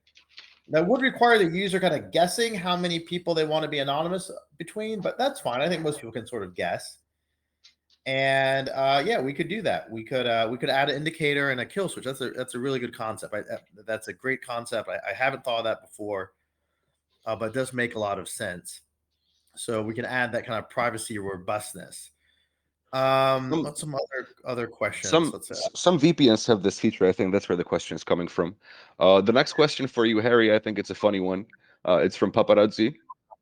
That would require the user kind of guessing how many people they want to be anonymous between, but that's fine. I think most people can sort of guess. And yeah, we could do that. We could add an indicator and a kill switch. That's a really good concept. That's a great concept. I haven't thought of that before, but it does make a lot of sense. So we can add that kind of privacy robustness. What's some other questions? Some VPNs have this feature. I think that's where the question is coming from. The next question for you, Harry, I think it's a funny one. It's from Paparazzi.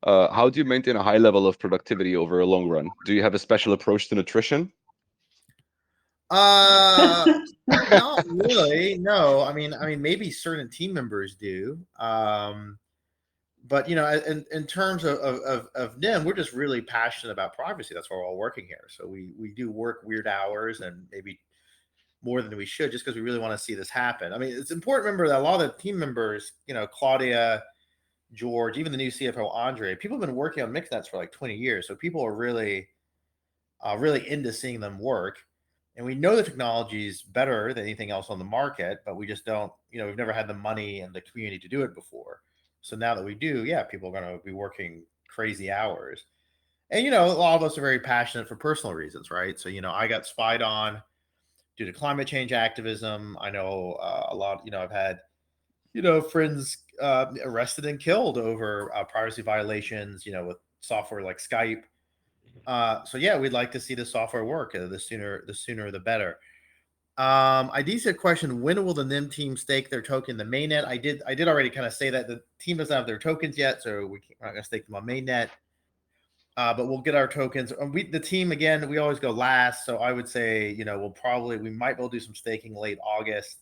How do you maintain a high level of productivity over a long run? Do you have a special approach to nutrition? Not really. No. I mean, maybe certain team members do. But in terms of Nym, we're just really passionate about privacy. That's why we're all working here. So we do work weird hours and maybe more than we should, just because we really want to see this happen. I mean, it's important to remember that a lot of the team members, Claudia, George, even the new CFO Andre, people have been working on mixnets for like 20 years. So people are really into seeing them work. And we know the technology is better than anything else on the market, but we just don't, we've never had the money and the community to do it before. So now that we do, yeah, people are going to be working crazy hours. And, a lot of us are very passionate for personal reasons, right? So, I got spied on due to climate change activism. I know a lot, I've had, friends arrested and killed over privacy violations, with software like Skype. So yeah, we'd like to see the software work. The sooner the better. I did see a question: when will the Nym team stake their token in the mainnet? I did already kind of say that the team doesn't have their tokens yet, so we're not going to stake them on mainnet. But we'll get our tokens. The team, again, we always go last, so I would say we might be able to do some staking late August.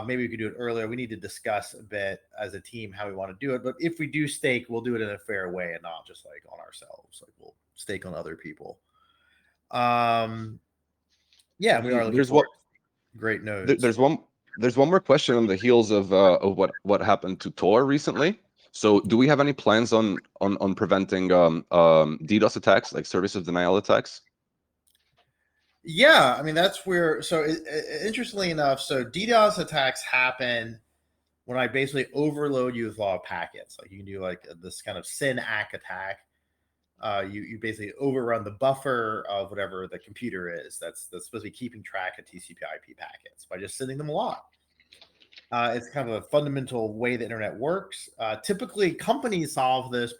Maybe we could do it earlier. We need to discuss a bit as a team how we want to do it. But if we do stake, we'll do it in a fair way and not just like on ourselves. Like we'll stake on other people. Yeah, we are looking for great nodes. There's one more question on the heels of what happened to Tor recently. So do we have any plans on preventing DDoS attacks, like service of denial attacks? Yeah, I mean, that's where, so interestingly enough, so DDoS attacks happen when I basically overload you with a lot of packets. Like you can do like this kind of SYN-ACK attack. You basically overrun the buffer of whatever the computer is that's supposed to be keeping track of TCP/IP packets by just sending them a lot. It's kind of a fundamental way the internet works. Typically, companies solve this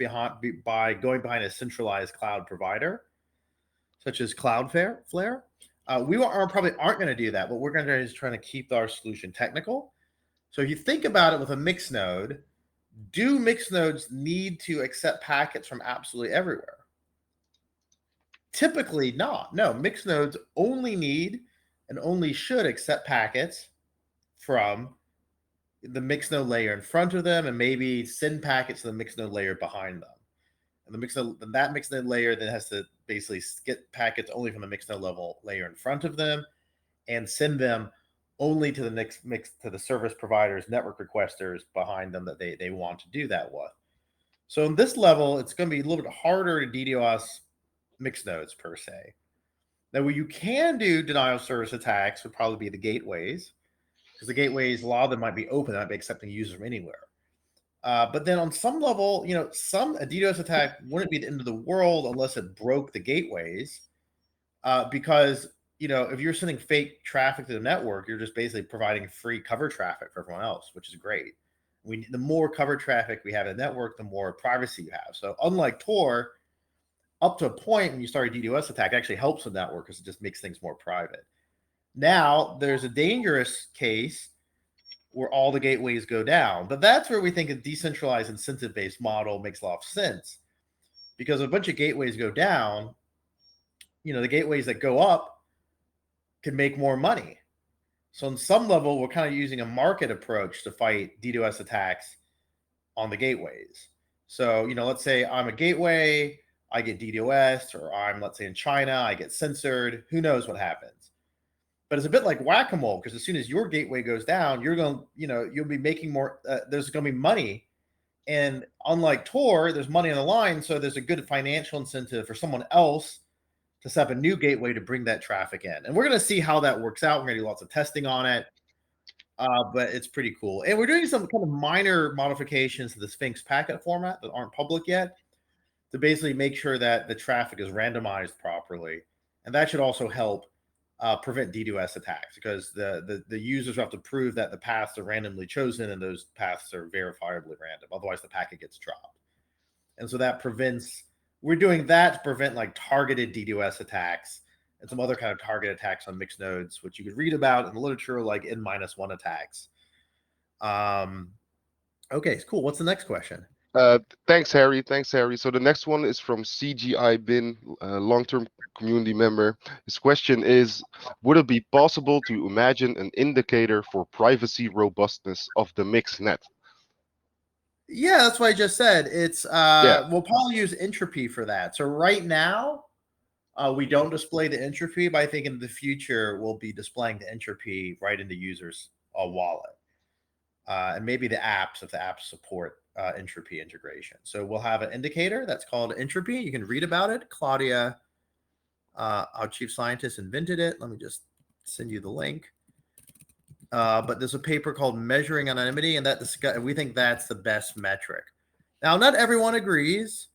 by going behind a centralized cloud provider, such as Cloudflare. We probably aren't going to do that, but we're going to is trying to keep our solution technical. So if you think about it with a mixed node, do mixed nodes need to accept packets from absolutely everywhere? Typically not. No, mixed nodes only need and only should accept packets from the mixed node layer in front of them and maybe send packets to the mixed node layer behind them. And that mixed node layer then has to basically get packets only from the mixed node level layer in front of them and send them only to the next to the service providers, network requesters behind them that they want to do that with. So in this level, it's going to be a little bit harder to DDoS mixed nodes per se. Now, what you can do denial of service attacks would probably be the gateways, because the gateways, a lot of them might be open, might be accepting users from anywhere. But then on some level, a DDoS attack wouldn't be the end of the world unless it broke the gateways, because if you're sending fake traffic to the network, you're just basically providing free cover traffic for everyone else, which is great. The more cover traffic we have in the network, the more privacy you have. So unlike Tor, up to a point when you start a DDoS attack, it actually helps the network because it just makes things more private. Now, there's a dangerous case where all the gateways go down. But that's where we think a decentralized incentive-based model makes a lot of sense. Because if a bunch of gateways go down, the gateways that go up can make more money. So on some level, we're kind of using a market approach to fight DDoS attacks on the gateways. So, let's say I'm a gateway, I get DDoS, or I'm, let's say in China, I get censored. Who knows what happens? But it's a bit like whack-a-mole, because as soon as your gateway goes down, you'll be making more, there's going to be money. And unlike Tor, there's money on the line. So there's a good financial incentive for someone else to set up a new gateway to bring that traffic in. And we're going to see how that works out. We're going to do lots of testing on it, but it's pretty cool. And we're doing some kind of minor modifications to the Sphinx packet format that aren't public yet to basically make sure that the traffic is randomized properly. And that should also help prevent DDoS attacks, because the users have to prove that the paths are randomly chosen and those paths are verifiably random. Otherwise, the packet gets dropped. And so that prevents, we're doing that to prevent like targeted DDoS attacks and some other kind of target attacks on mixed nodes, which you could read about in the literature, like N-1 attacks. Okay, cool. What's the next question? Thanks, Harry. Thanks, Harry. So the next one is from CGI Bin, a long-term community member. His question is, would it be possible to imagine an indicator for privacy robustness of the mixed net? Yeah, that's what I just said. It's we'll probably use entropy for that. So right now, we don't display the entropy, but I think in the future we'll be displaying the entropy right in the user's wallet. And maybe the apps, if the apps support entropy integration. So we'll have an indicator that's called entropy. You can read about it. Claudia, our chief scientist, invented it. Let me just send you the link. But there's a paper called Measuring Anonymity, and we think that's the best metric. Now, not everyone agrees.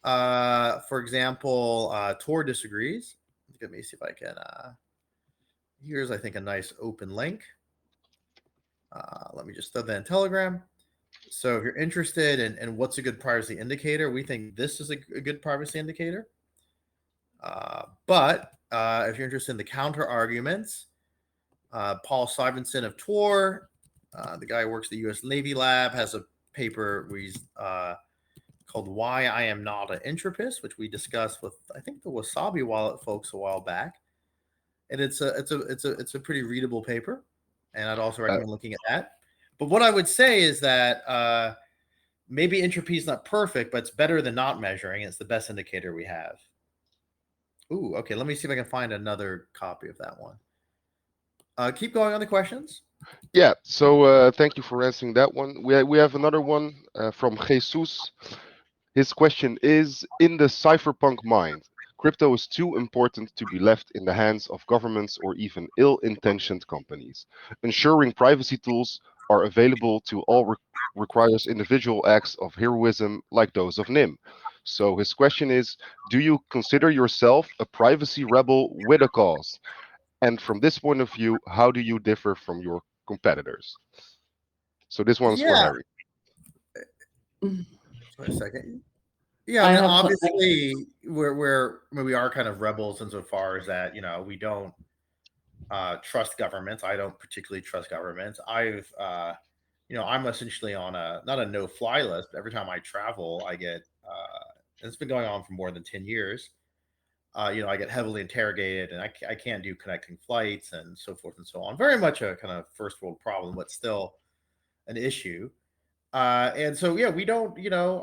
For example, Tor disagrees. Let me see if I can. Here's, I think, a nice open link. Let me just throw that in Telegram. So if you're interested in what's a good privacy indicator, we think this is a good privacy indicator. But if you're interested in the counter arguments, Paul Simonson of Tor, the guy who works at the U.S. Navy Lab, has a paper called "Why I Am Not an Entropist," which we discussed with, I think, the Wasabi Wallet folks a while back, and it's a pretty readable paper, and I'd also recommend looking at that. But what I would say is that maybe entropy is not perfect, but it's better than not measuring. It's the best indicator we have. Ooh, okay. Let me see if I can find another copy of that one. Keep going on the questions. Yeah, so thank you for answering that one. We have another one from Jesus. His question is, in the cypherpunk mind, crypto is too important to be left in the hands of governments or even ill-intentioned companies. Ensuring privacy tools are available to all requires individual acts of heroism like those of Nym. So his question is, do you consider yourself a privacy rebel with a cause? And from this point of view, how do you differ from your competitors? So this one's for Harry. Wait a second. Yeah, I mean, obviously we are kind of rebels insofar as that, we don't trust governments. I don't particularly trust governments. I'm essentially on not a no-fly list, but every time I travel, I get and it's been going on for more than 10 years. I get heavily interrogated, and I can't do connecting flights and so forth and so on. Very much a kind of first world problem, but still an issue. And so, yeah, we don't,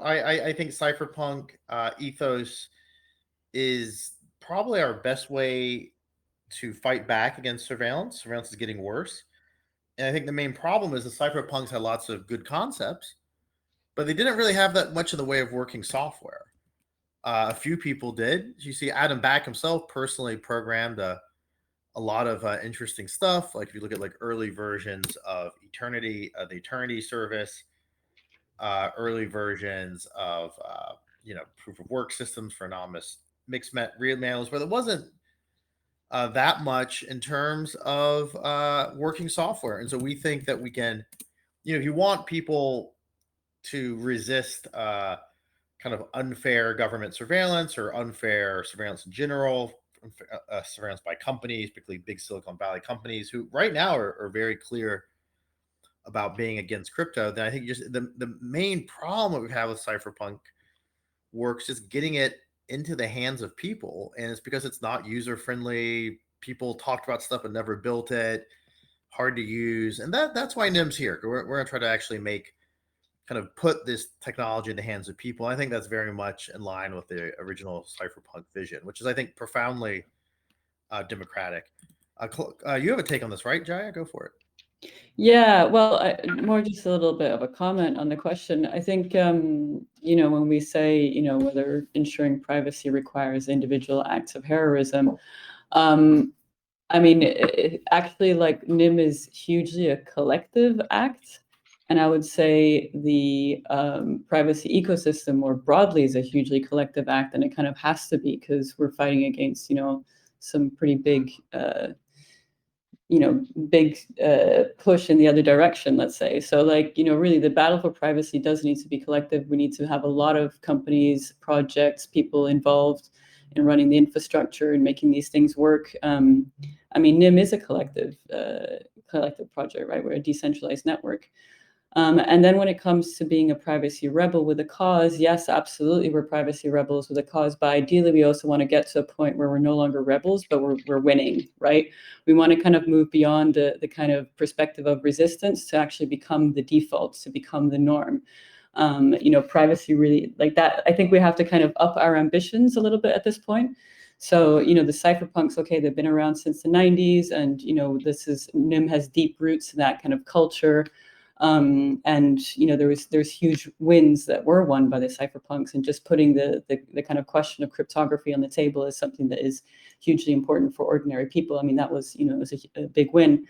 I think cypherpunk ethos is probably our best way to fight back against surveillance. Surveillance is getting worse. And I think the main problem is the cypherpunks had lots of good concepts, but they didn't really have that much in the way of working software. A few people did. You see, Adam Back himself personally programmed a lot of interesting stuff. Like if you look at like early versions of the Eternity service, early versions of proof of work systems for anonymous mixed real mailers, but it wasn't that much in terms of working software. And so we think that we can, if you want people to resist kind of unfair government surveillance or unfair surveillance in general, surveillance by companies, particularly big Silicon Valley companies who right now are very clear about being against crypto, then I think just the main problem that we have with cypherpunk works just getting it into the hands of people. And it's because it's not user friendly. People talked about stuff but never built it, hard to use. And that's why Nym's here. We're going to try to actually put this technology in the hands of people. I think that's very much in line with the original cypherpunk vision, which is, I think, profoundly democratic. You have a take on this, right, Jaya? Go for it. Yeah, well, more just a little bit of a comment on the question. I think, when we say, whether ensuring privacy requires individual acts of heroism, I mean, actually, like Nym is hugely a collective act. And I would say the privacy ecosystem more broadly is a hugely collective act, and it kind of has to be because we're fighting against, some pretty big push in the other direction, let's say. So like, really the battle for privacy does need to be collective. We need to have a lot of companies, projects, people involved in running the infrastructure and making these things work. I mean, Nym is a collective project, right? We're a decentralized network. And then when it comes to being a privacy rebel with a cause, yes, absolutely, we're privacy rebels with a cause. But ideally, we also want to get to a point where we're no longer rebels, but we're winning, right? We want to kind of move beyond the kind of perspective of resistance to actually become the default, to become the norm. Privacy really like that. I think we have to kind of up our ambitions a little bit at this point. So, the cypherpunks, okay, they've been around since the 90s, and, Nym has deep roots in that kind of culture. And there's huge wins that were won by the cypherpunks, and just putting the kind of question of cryptography on the table is something that is hugely important for ordinary people. I mean, that was it was a big win.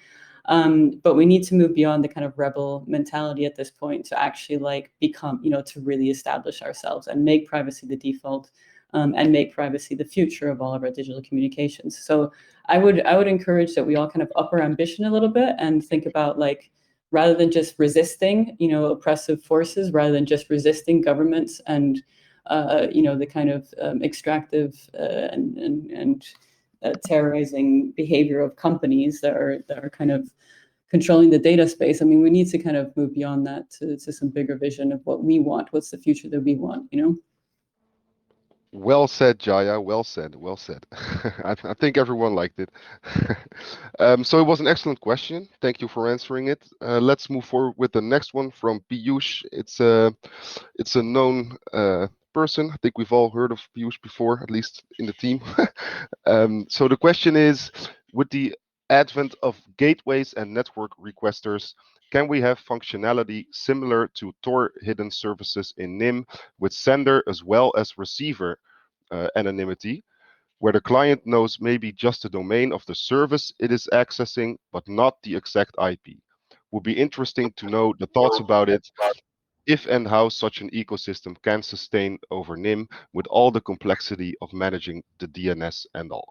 But we need to move beyond the kind of rebel mentality at this point to actually like become, to really establish ourselves and make privacy the default, and make privacy the future of all of our digital communications. So I would encourage that we all kind of up our ambition a little bit and think about, like, rather than just resisting, oppressive forces, rather than just resisting governments and, the kind of extractive and terrorizing behavior of companies that are kind of controlling the data space. I mean, we need to kind of move beyond that to some bigger vision of what we want. What's the future that we want, Well said, Jaya. Well said. Well said. I think everyone liked it. So it was an excellent question. Thank you for answering it. Let's move forward with the next one from Piyush. It's a known person. I think we've all heard of Piyush before, at least in the team. So the question is, with the advent of gateways and network requesters, can we have functionality similar to Tor hidden services in Nym with sender as well as receiver anonymity, where the client knows maybe just the domain of the service it is accessing, but not the exact IP? Would be interesting to know the thoughts about it, if and how such an ecosystem can sustain over Nym with all the complexity of managing the DNS and all.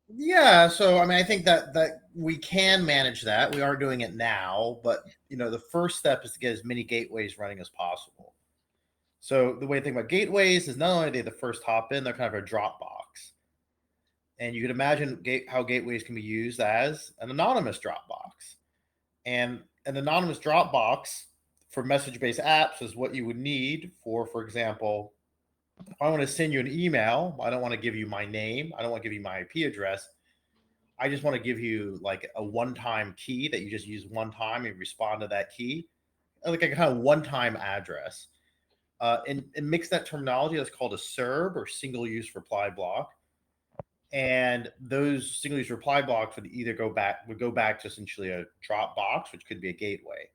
Yeah, so I mean, I think that we can manage that. We are doing it now, but the first step is to get as many gateways running as possible. So the way to think about gateways is not only are they the first hop in, they're kind of a drop box. And you can imagine how gateways can be used as an anonymous Dropbox. And an anonymous Dropbox for message-based apps is what you would need for example, if I want to send you an email, I don't want to give you my name, I don't want to give you my IP address. I just want to give you like a one-time key that you just use one time and respond to that key, like a kind of one-time address. And mix that terminology, that's called a SIRB, or single-use reply block. And those single-use reply blocks would either go back to essentially a Dropbox, which could be a gateway.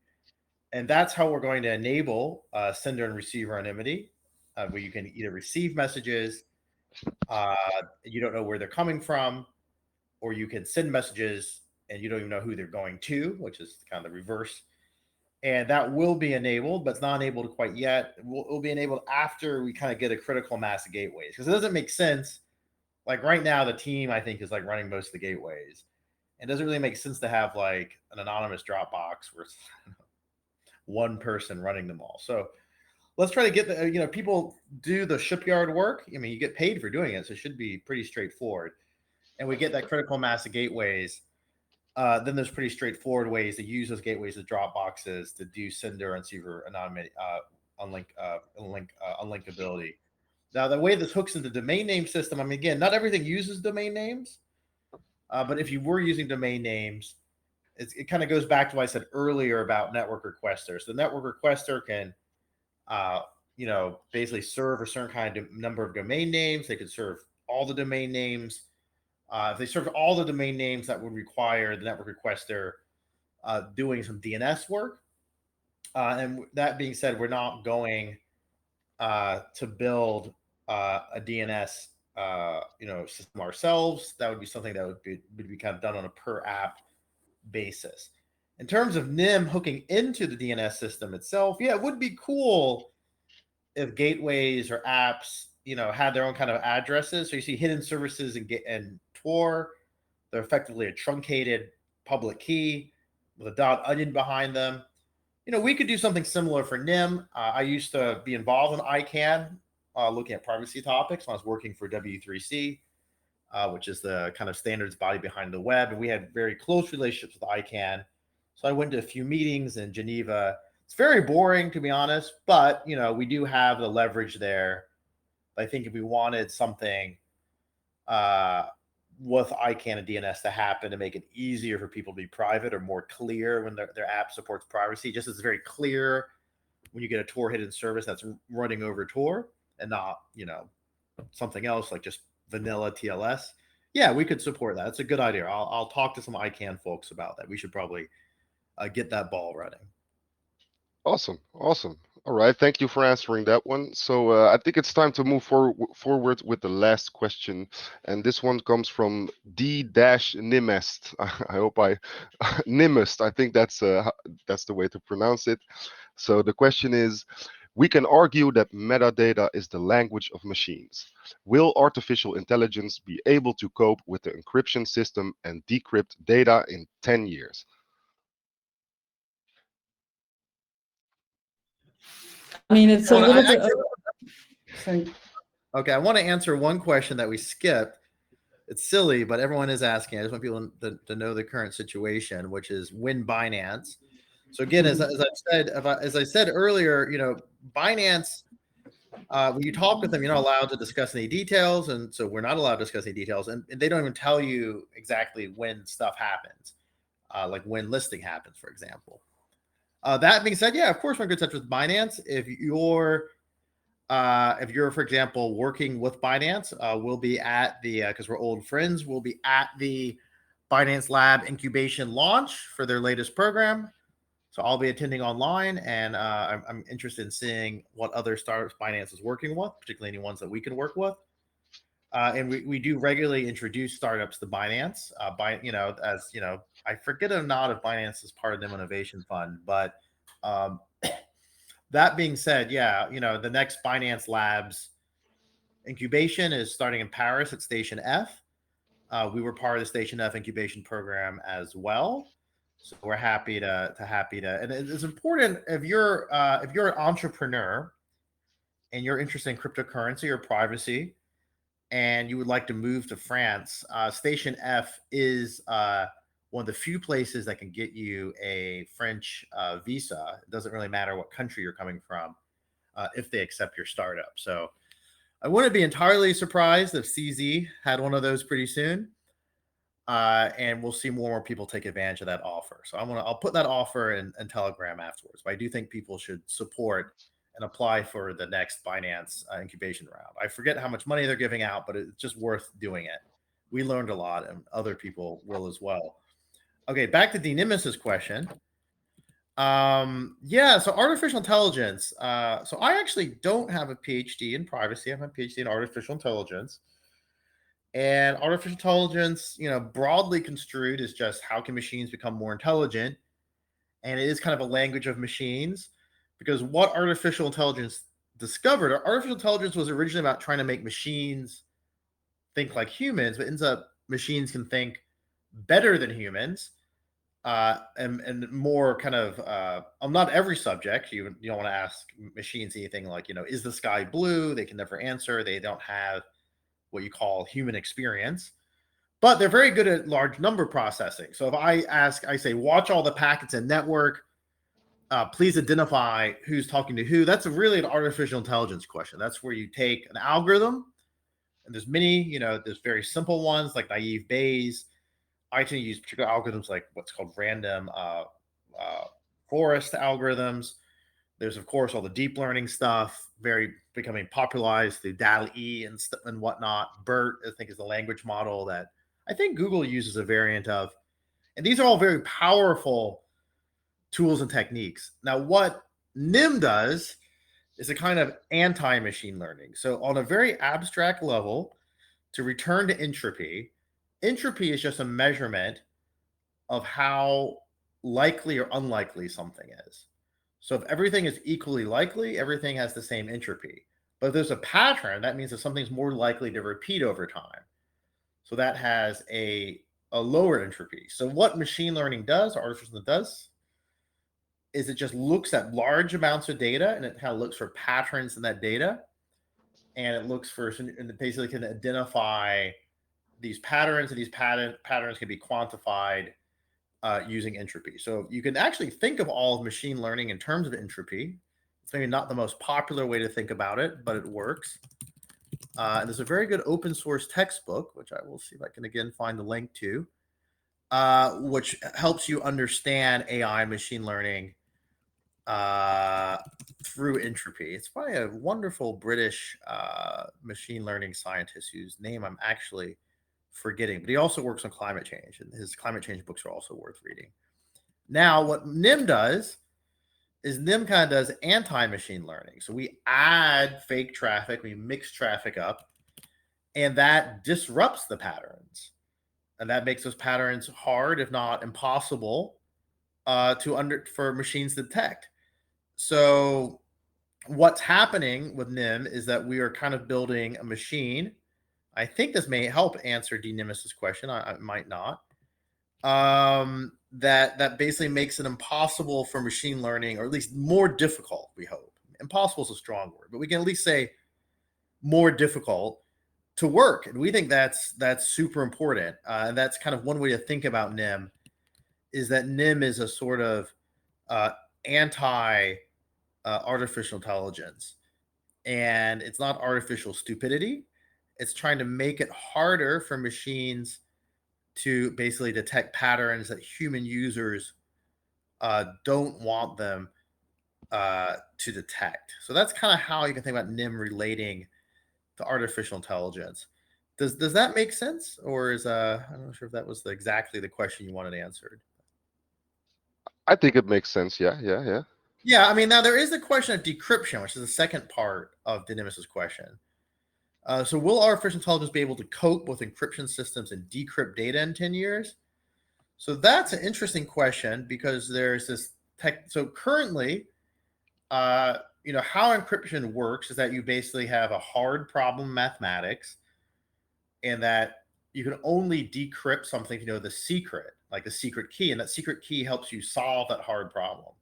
And that's how we're going to enable sender and receiver anonymity, where you can either receive messages, you don't know where they're coming from, or you can send messages and you don't even know who they're going to, which is kind of the reverse. And that will be enabled, but it's not enabled quite yet. It will be enabled after we kind of get a critical mass of gateways, because it doesn't make sense. Like right now, the team, I think, is like running most of the gateways. It doesn't really make sense to have like an anonymous Dropbox where it's one person running them all. So let's try to get the, people do the shipyard work. I mean, you get paid for doing it, so it should be pretty straightforward. And we get that critical mass of gateways. Then there's pretty straightforward ways to use those gateways as Dropboxes to do sender and receiver anonymity, unlinkability. Now, the way this hooks into the domain name system, I mean, again, not everything uses domain names, but if you were using domain names, it kind of goes back to what I said earlier about network requesters. The network requester can, basically serve a certain kind of number of domain names. They could serve all the domain names. If they serve all the domain names, that would require the network requester doing some DNS work. And that being said, we're not going to build a DNS system ourselves. That would be something that would be kind of done on a per app basis. In terms of Nym hooking into the DNS system itself, yeah, it would be cool if gateways or apps, had their own kind of addresses. So you see hidden services and Tor, they're effectively a truncated public key with a .onion behind them. We could do something similar for Nym. I used to be involved in ICANN, looking at privacy topics when I was working for W3C, which is the kind of standards body behind the web. And we had very close relationships with ICANN. So I went to a few meetings in Geneva. It's very boring, to be honest, but, we do have the leverage there. I think if we wanted something with ICANN and DNS to happen to make it easier for people to be private or more clear when their app supports privacy, just as it's very clear when you get a Tor hidden service that's running over Tor and not, something else like just vanilla TLS. Yeah, we could support that. It's a good idea. I'll talk to some ICANN folks about that. We should probably get that ball running. Awesome. All right, thank you for answering that one. So I think it's time to move forward with the last question, and this one comes from D-Nimest. I hope Nimest. I think that's the way to pronounce it. So the question is, we can argue that metadata is the language of machines. Will artificial intelligence be able to cope with the encryption system and decrypt data in 10 years? I mean, it's a little bit. Sorry. Okay, I want to answer one question that we skipped. It's silly, but everyone is asking. I just want people to know the current situation, which is when Binance. So again, as I said earlier, Binance, when you talk with them, you're not allowed to discuss any details, and so we're not allowed to discuss any details, and they don't even tell you exactly when stuff happens, like when listing happens, for example. That being said, yeah, of course we're in good touch with Binance. If you're, for example, working with Binance, we'll be at the, because we're old friends, we'll be at the Binance Lab incubation launch for their latest program. So I'll be attending online, and I'm interested in seeing what other startups Binance is working with, particularly any ones that we can work with. And we do regularly introduce startups to Binance. I forget or not if Binance is part of the Innovation Fund, but that being said, yeah, the next Binance Labs incubation is starting in Paris at Station F. We were part of the Station F incubation program as well. So we're happy to, and it's important if you're an entrepreneur and you're interested in cryptocurrency or privacy, and you would like to move to France, Station F is one of the few places that can get you a French visa. It doesn't really matter what country you're coming from if they accept your startup. So I wouldn't be entirely surprised if CZ had one of those pretty soon. And we'll see more and more people take advantage of that offer. So I'll put that offer in Telegram afterwards. But I do think people should support and apply for the next Binance incubation round. I forget how much money they're giving out, but it's just worth doing it. We learned a lot, and other people will as well. Okay, back to D-Nimmis's question. So artificial intelligence. So I actually don't have a PhD in privacy. I have a PhD in artificial intelligence. And artificial intelligence, broadly construed, is just how can machines become more intelligent? And it is kind of a language of machines, because what artificial intelligence discovered, artificial intelligence was originally about trying to make machines think like humans, but ends up machines can think better than humans, and more kind of on not every subject. You don't want to ask machines anything like, is the sky blue? They can never answer. They don't have what you call human experience, but they're very good at large number processing. So if I say, watch all the packets in network, please identify who's talking to who. That's really an artificial intelligence question. That's where you take an algorithm, and there's many, there's very simple ones like naive Bayes. I tend to use particular algorithms like what's called random forest algorithms. There's, of course, all the deep learning stuff, very becoming popularized through DALL-E and whatnot. BERT, I think, is the language model that I think Google uses a variant of. And these are all very powerful tools and techniques. Now, what Nym does is a kind of anti-machine learning. So on a very abstract level, to return to entropy, entropy is just a measurement of how likely or unlikely something is. So if everything is equally likely, everything has the same entropy. But if there's a pattern, that means that something's more likely to repeat over time. So that has a lower entropy. So what machine learning does, or artificial intelligence does, is it just looks at large amounts of data, and it kind of looks for patterns in that data. And it looks for, and it basically can identify these patterns, and these patterns can be quantified using entropy. So you can actually think of all of machine learning in terms of entropy. It's maybe not the most popular way to think about it, but it works. And there's a very good open source textbook, which I will see if I can again find the link to, which helps you understand AI and machine learning through entropy. It's by a wonderful British machine learning scientist whose name I'm actually forgetting, but he also works on climate change, and his climate change books are also worth reading. Now, what Nym does is Nym kind of does anti-machine learning. So we add fake traffic, we mix traffic up, and that disrupts the patterns. And that makes those patterns hard, if not impossible, for machines to detect. So what's happening with Nym is that we are kind of building a machine. I think this may help answer D. Nimis's question. I might not. That basically makes it impossible for machine learning, or at least more difficult, we hope. Impossible is a strong word, but we can at least say more difficult to work. And we think that's super important. And that's kind of one way to think about Nym, is that Nym is a sort of anti artificial intelligence. And it's not artificial stupidity. It's trying to make it harder for machines to basically detect patterns that human users don't want them to detect. So that's kind of how you can think about Nym relating to artificial intelligence. Does that make sense? Or is I'm not sure if that was exactly the question you wanted answered. I think it makes sense. Yeah. Yeah, I mean, now there is the question of decryption, which is the second part of Nimis's question. So will artificial intelligence be able to cope with encryption systems and decrypt data in 10 years? So that's an interesting question, because there's this tech. So currently, how encryption works is that you basically have a hard problem in mathematics, and that you can only decrypt something if you know the secret, like the secret key, and that secret key helps you solve that hard problem.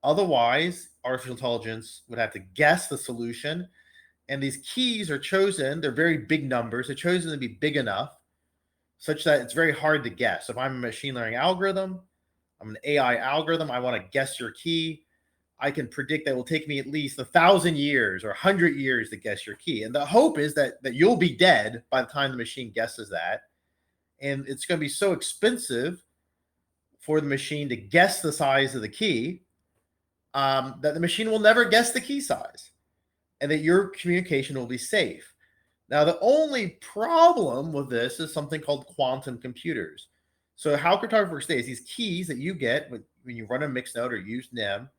Otherwise, artificial intelligence would have to guess the solution. And these keys are chosen, they're very big numbers. They're chosen to be big enough such that it's very hard to guess. If I'm a machine learning algorithm, I'm an AI algorithm, I want to guess your key, I can predict that it will take me at least 1,000 years or 100 years to guess your key. And the hope is that you'll be dead by the time the machine guesses that. And it's going to be so expensive for the machine to guess the size of the key that the machine will never guess the key size, and that your communication will be safe. Now, the only problem with this is something called quantum computers. So how cryptography works today is these keys that you get when you run a mixed node or use Nym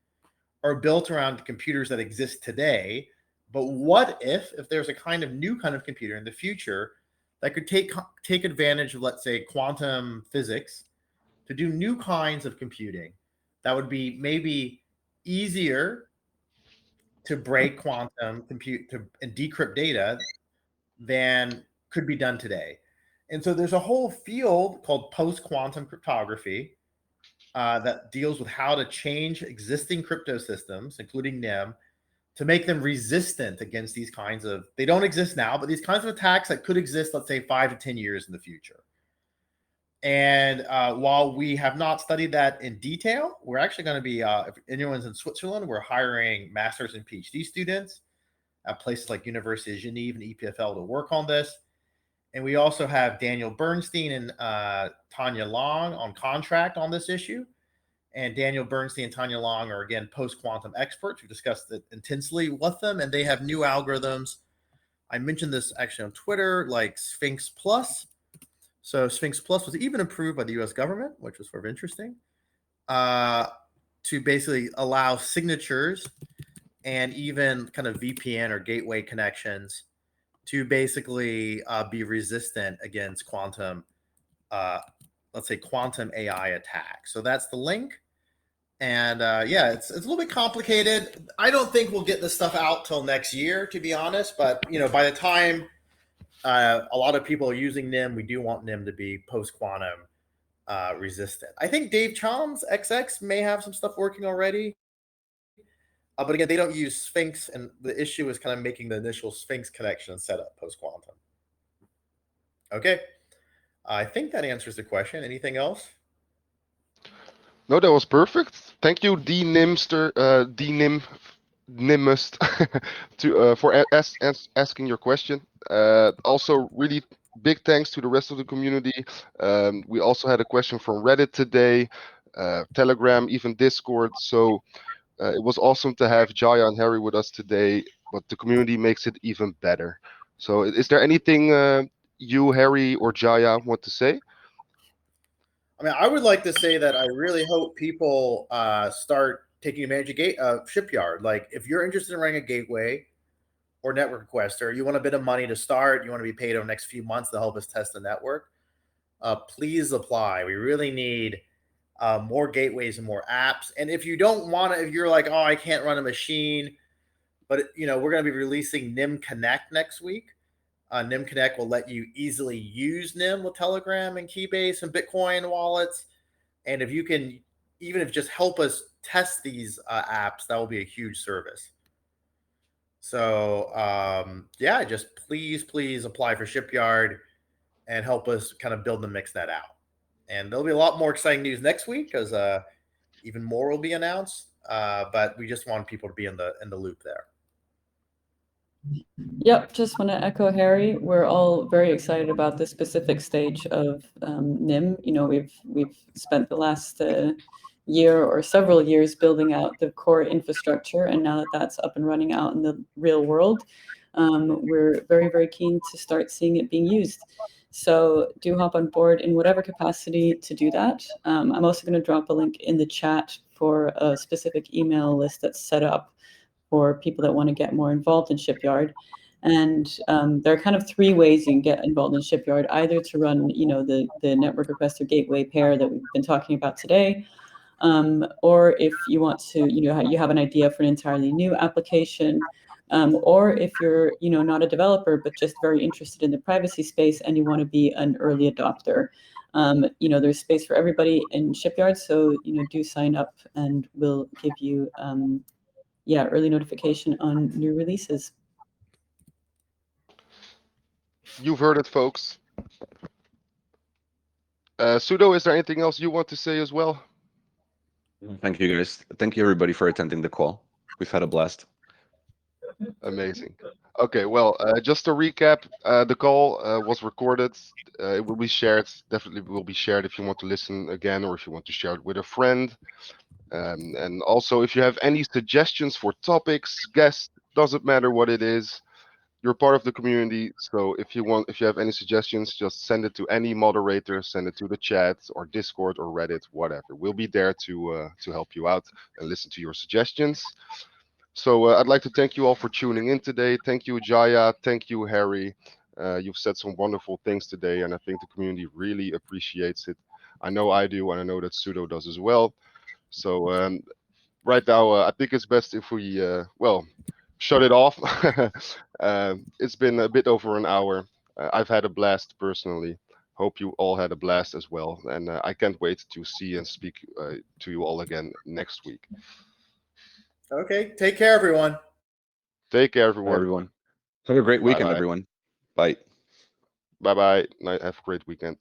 are built around computers that exist today. But what if there's a kind of new kind of computer in the future that could take advantage of, let's say, quantum physics to do new kinds of computing that would be maybe easier to break quantum compute and decrypt data than could be done today. And so there's a whole field called post-quantum cryptography that deals with how to change existing crypto systems, including Nym, to make them resistant against these kinds of, they don't exist now, but these kinds of attacks that could exist, let's say 5 to 10 years in the future. And while we have not studied that in detail, we're actually going to be, if anyone's in Switzerland, we're hiring master's and PhD students at places like University of Geneva and EPFL to work on this. And we also have Daniel Bernstein and Tanya Long on contract on this issue. And Daniel Bernstein and Tanya Long are, again, post-quantum experts. We discussed it intensely with them, and they have new algorithms. I mentioned this actually on Twitter, like Sphinx Plus. So Sphinx Plus was even approved by the US government, which was sort of interesting. to basically allow signatures and even kind of VPN or gateway connections to basically be resistant against quantum, let's say quantum AI attacks. So that's the link. And yeah, it's a little bit complicated. I don't think we'll get this stuff out till next year, to be honest. But by the time a lot of people are using Nym, we do want Nym to be post-quantum resistant. I think Dave Chom's XX may have some stuff working already. But again, they don't use Sphinx, and the issue is kind of making the initial Sphinx connection set up post-quantum. Okay. I think that answers the question. Anything else? No, that was perfect. Thank you, Nimust, for asking your question. Also, really big thanks to the rest of the community. We also had a question from Reddit today, Telegram, even Discord. So it was awesome to have Jaya and Harry with us today, but the community makes it even better. So is there anything you, Harry, or Jaya want to say? I mean, I would like to say that I really hope people start taking advantage of Shipyard. Like, if you're interested in running a gateway or network requester, you want a bit of money to start, you want to be paid over the next few months to help us test the network, please apply. We really need more gateways and more apps. And if you don't want to, if you're like, oh, I can't run a machine, but we're going to be releasing Nym Connect next week. Nym Connect will let you easily use Nym with Telegram and Keybase and Bitcoin wallets. And if you can, even if just help us test these apps, that will be a huge service. So yeah, just please apply for Shipyard and help us kind of build and mix that out. And there'll be a lot more exciting news next week because even more will be announced. But we just want people to be in the loop there. Yep, just want to echo Harry. We're all very excited about this specific stage of Nym. We've spent the last year or several years building out the core infrastructure, and now that that's up and running out in the real world, we're very keen to start seeing it being used. So do hop on board in whatever capacity to do that. I'm also going to drop a link in the chat for a specific email list that's set up for people that want to get more involved in Shipyard. And there are kind of three ways you can get involved in Shipyard, either to run, the network requester gateway pair that we've been talking about today, or if you want to, you have an idea for an entirely new application, or if you're, not a developer, but just very interested in the privacy space and you want to be an early adopter. There's space for everybody in Shipyard, so, do sign up and we'll give you, early notification on new releases. You've heard it, folks. Sudo, is there anything else you want to say as well? Thank you, guys. Thank you, everybody, for attending the call. We've had a blast. Amazing. Okay, well, just to recap, the call was recorded. It will be shared. Definitely will be shared if you want to listen again or if you want to share it with a friend. And also, if you have any suggestions for topics, guests, doesn't matter what it is, you're part of the community. So if you have any suggestions, just send it to any moderator, send it to the chat or Discord or Reddit, whatever. We'll be there to help you out and listen to your suggestions. So I'd like to thank you all for tuning in today. Thank you, Jaya. Thank you, Harry. You've said some wonderful things today, and I think the community really appreciates it. I know I do, and I know that Sudo does as well. So right now, I think it's best if we, shut it off. It's been a bit over an hour. I've had a blast personally. Hope you all had a blast as well. And I can't wait to see and speak to you all again next week. Okay. Take care, everyone. Take care, Bye, everyone. everyone. Have a great weekend, Bye-bye. everyone. Bye. Bye-bye. Have a great weekend.